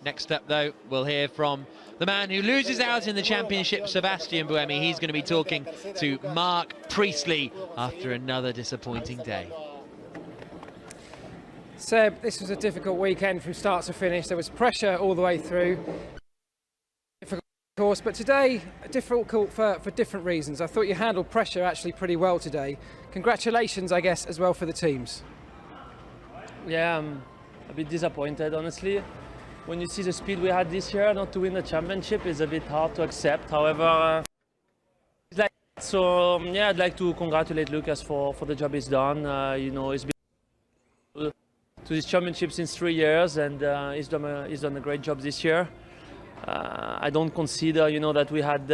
[SPEAKER 2] Next up, though, we'll hear from the man who loses out in the championship, Sebastian Buemi. He's going to be talking to Mark Priestley after another disappointing day.
[SPEAKER 12] Seb, this was a difficult weekend from start to finish. There was pressure all the way through. Difficult, of course, but today, difficult for different reasons. I thought you handled pressure actually pretty well today. Congratulations, I guess, as well for the teams.
[SPEAKER 13] Yeah, I'm a bit disappointed, honestly. When you see the speed we had this year, not to win the championship is a bit hard to accept. However, yeah, I'd like to congratulate Lucas for the job he's done. You know, he's been to this championship since 3 years, and he's done a great job this year. I don't consider, you know, that we had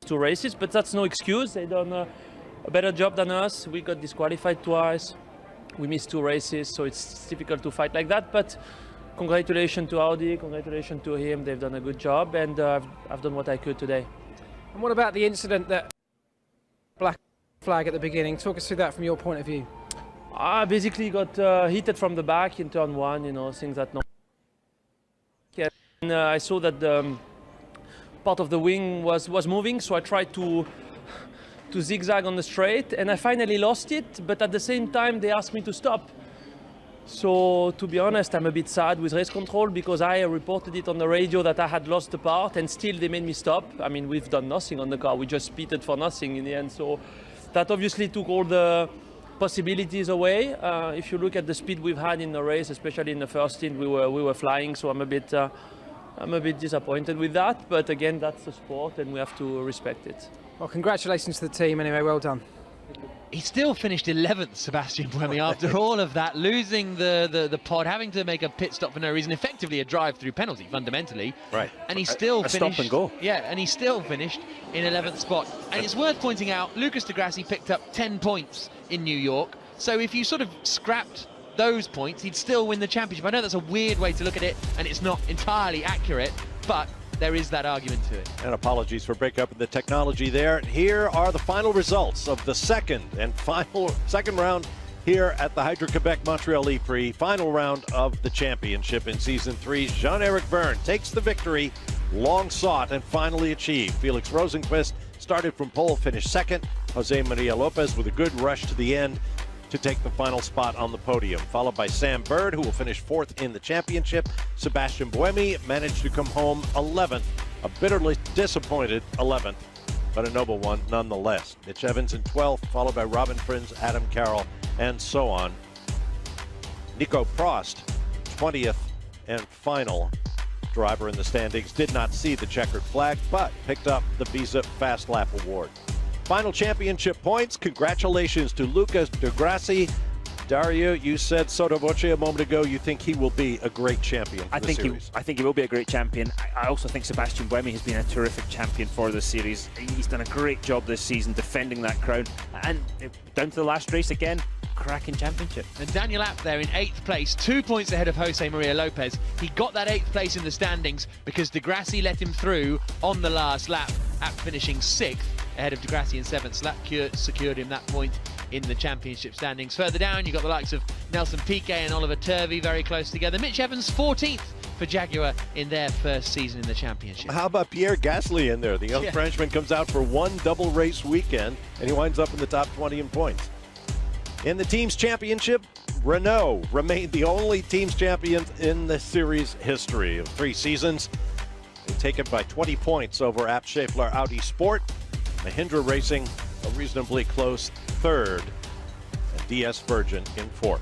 [SPEAKER 13] two races, but that's no excuse. They done a better job than us. We got disqualified twice. We missed 2 races, so it's difficult to fight like that. But congratulations to Audi, congratulations to him. They've done a good job, and I've done what I could today.
[SPEAKER 12] And what about the incident that black flag at the beginning? Talk us through that from your point of view.
[SPEAKER 13] I basically got hit from the back in turn 1, you know, things that no. And I saw that the part of the wing was moving, so I tried to zigzag on the straight, and I finally lost it, but at the same time they asked me to stop. So to be honest, I'm a bit sad with race control because I reported it on the radio that I had lost the part, and still they made me stop. I mean, we've done nothing on the car, we just pitted for nothing in the end, so that obviously took all the possibilities away. If you look at the speed we've had in the race, especially in the first stint, we were flying, so I'm a bit disappointed with that, but again, that's the sport and we have to respect it.
[SPEAKER 12] Well, congratulations to the team anyway, well done.
[SPEAKER 2] He still finished 11th, Sebastian Buemi, after all of that, losing the pod, having to make a pit stop for no reason, effectively a drive-through penalty, fundamentally.
[SPEAKER 1] Right.
[SPEAKER 2] And he still finished...
[SPEAKER 3] stop and go.
[SPEAKER 2] Yeah, and he still finished in 11th spot. And it's worth pointing out, Lucas Di Grassi picked up 10 points in New York, so if you sort of scrapped those points, he'd still win the championship. I know that's a weird way to look at it, and it's not entirely accurate, but there is that argument to it.
[SPEAKER 1] And apologies for breakup in the technology there. Here are the final results of the second round here at the Hydro-Québec Montreal ePrix, final round of the championship in Season 3. Jean-Éric Vergne takes the victory, long sought and finally achieved. Felix Rosenqvist started from pole, finished second. Jose Maria Lopez with a good rush to the end to take the final spot on the podium, followed by Sam Bird, who will finish fourth in the championship. Sebastian Buemi managed to come home 11th, a bitterly disappointed 11th, but a noble one nonetheless. Mitch Evans in 12th, followed by Robin Prins, Adam Carroll, and so on. Nico Prost, 20th and final driver in the standings, did not see the checkered flag, but picked up the Visa Fast Lap Award. Final championship points. Congratulations to Lucas Di Grassi. Dario, you said sotto voce a moment ago you think he will be a great champion for the series.
[SPEAKER 3] I think he will be a great champion. I also think Sebastian Buemi has been a terrific champion for this series. He's done a great job this season defending that crown. And down to the last race again, cracking championship.
[SPEAKER 2] And Daniel Abt there in 8th place, 2 points ahead of Jose Maria Lopez. He got that 8th place in the standings because Di Grassi let him through on the last lap. Abt finishing 6th ahead of Di Grassi in 7th. So that secured him that point in the championship standings. Further down, you've got the likes of Nelson Piquet and Oliver Turvey very close together. Mitch Evans 14th for Jaguar in their first season in the championship.
[SPEAKER 1] How about Pierre Gasly in there? The young Frenchman comes out for one double race weekend and he winds up in the top 20 in points. In the team's championship, Renault remained the only team's champions in the series history of 3 seasons. They take it by 20 points over Abt Schaeffler Audi Sport. Mahindra Racing a reasonably close 3rd, and DS Virgin in 4th.